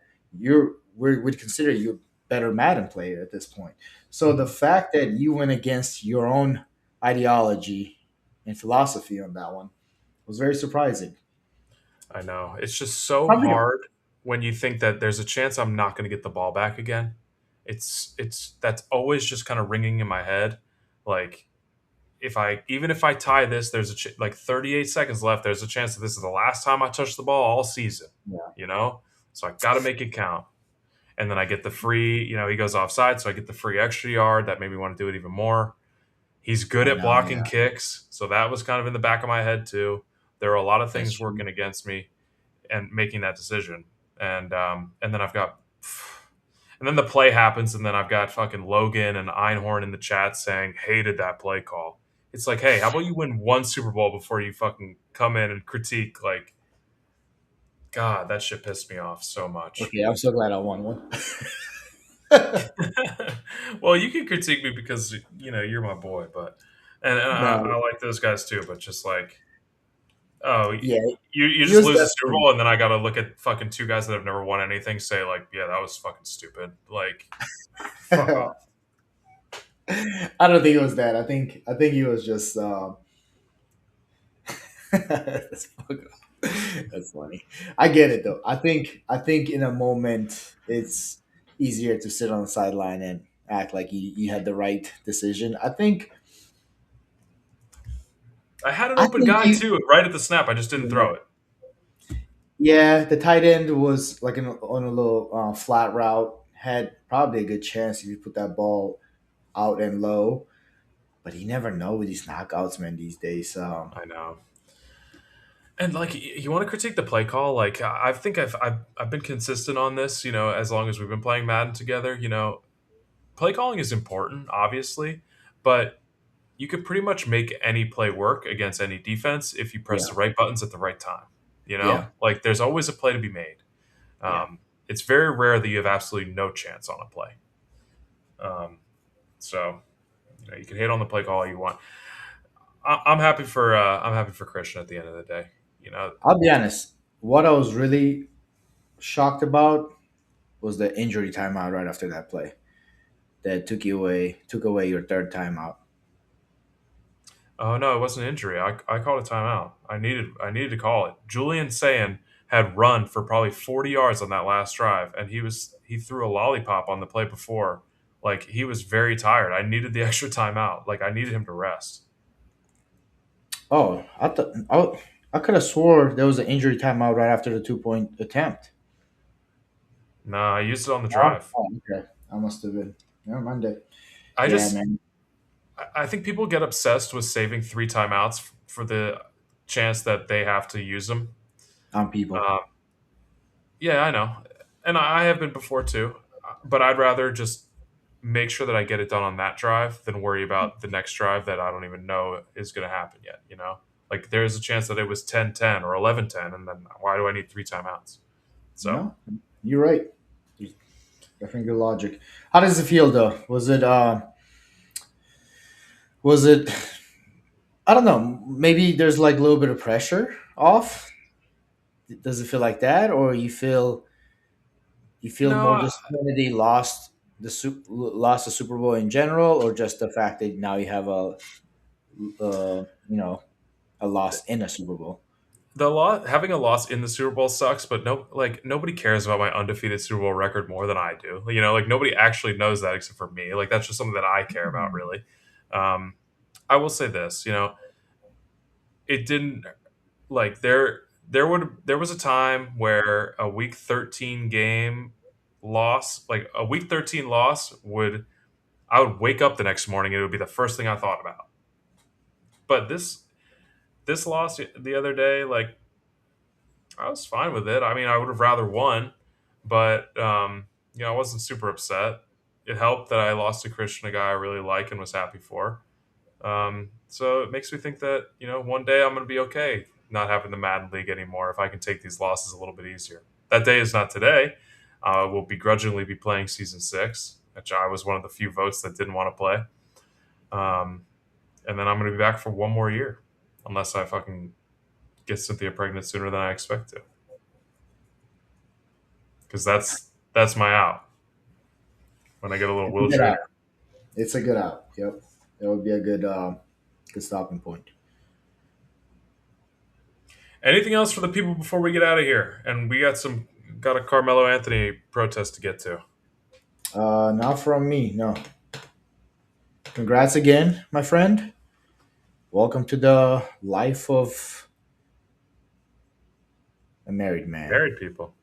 would consider you a better Madden player at this point. So the Mhm. fact that you went against your own ideology and philosophy on that one was very surprising. I know. It's just so Probably not. hard when you think that there's a chance I'm not going to get the ball back again. It's that's always just kind of ringing in my head. Like if I tie this, there's like 38 seconds left. There's a chance that this is the last time I touch the ball all season. Yeah, You know, so I got to make it count. And then I get the free. He goes offside, so I get the free extra yard that made me want to do it even more. He's good I at know. blocking Yeah, kicks, so that was kind of in the back of my head too. There are a lot of that's things true. working against me and making that decision. And then I've got and then the play happens, and then I've got fucking Logan and Einhorn in the chat saying hated that play call. It's like, hey, how about you win one Super Bowl before you fucking come in and critique? Like, God, that shit pissed me off so much. Okay, I'm so glad I won one. Well, you can critique me because you're my boy, but and I No, like those guys too. But just like, oh, yeah, you he just was lose the Super definitely. Bowl, and then I got to look at fucking 2 guys that have never won anything. Say like, yeah, that was fucking stupid. Like, fuck off. I don't think it was that. I think he was just. That's that's funny. I get it though. I think in a moment it's easier to sit on the sideline and act like you had the right decision. I had an I open think guy you. too, right at the snap. I just didn't throw it. Yeah, the tight end was like on a little flat route. Had probably a good chance if you put that ball out and low, but you never know with these knockouts, man. These days, I know. And like, you want to critique the play call? Like, I think I've been consistent on this. As long as we've been playing Madden together. Play calling is important, obviously, but you could pretty much make any play work against any defense if you press yeah, the right buttons at the right time. yeah, Like there's always a play to be made. yeah. It's very rare that you have absolutely no chance on a play. Um, So you can hate on the play call all you want. I'm happy for Christian at the end of the day. You know, I'll be honest. What I was really shocked about was the injury timeout right after that play that took away your third timeout. oh no, it wasn't an injury. I called a timeout. I needed to call it. Julian Sand had run for probably 40 yards on that last drive, and he threw a lollipop on the play before. Like he was very tired. I needed the extra timeout. Like I needed him to rest. Oh, I could have swore there was an injury timeout right after the 2 point attempt. Nah, I used it on the Oh, drive. okay. I must have been. Never mind that. I Yeah, just man. I think people get obsessed with saving three timeouts for the chance that they have to use them. On people. Uh, yeah, I know, and I have been before too. But I'd rather just make sure that I get it done on that drive than worry about the next drive that I don't even know is going to happen yet. You know, like there's a chance that it was 10-10 or 11-10, and then why do I need three timeouts? So No, you're right. There's definitely good logic. How does it feel though? Was it I don't know, maybe there's like a little bit of pressure off? Does it feel like that or you feel more no, disappointed they lost the Super Bowl in general or just the fact that now you have you know, a loss in a Super Bowl? the lot having a loss in the Super Bowl sucks, but no, like nobody cares about my undefeated Super Bowl record more than I do. You know, like nobody actually knows that except for me. Like that's just something that I care about, really. Um, I will say this, you know, it didn't like there was a time where a week 13 game loss, like a week 13 loss would I would wake up the next morning and it would be the first thing I thought about. But this loss the other day, like I was fine with it. I mean, I would have rather won, but you know, I wasn't super upset. It helped that I lost to Christian, a guy I really like and was happy for. So it makes me think that you know one day I'm going to be okay not having the Madden League anymore if I can take these losses a little bit easier. That day is not today. We'll begrudgingly be playing season six, which I was one of the few votes that didn't want to play. Um, and then I'm going to be back for one more year, unless I fucking get Cynthia pregnant sooner than I expect to, because that's my out when I get a little It's a good out. wheelchair. It's a good out. Yep. That would be a good stopping point. Anything else for the people before we get out of here? And we got a Carmelo Anthony protest to get to. Not from me, no. Congrats again, my friend. Welcome to the life of a married man. Married people.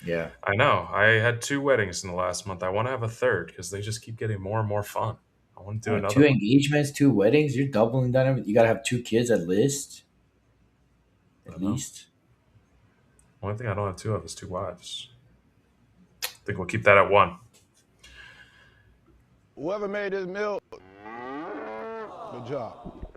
Yeah. I know. I had two weddings in the last month. I want to have a third because they just keep getting more and more fun. I want to do another Two one. engagements, two weddings. You're doubling down. You gotta have two kids at least. At I know. least. Only thing I don't have two of is two wives. I think we'll keep that at one. Whoever made this meal, good job.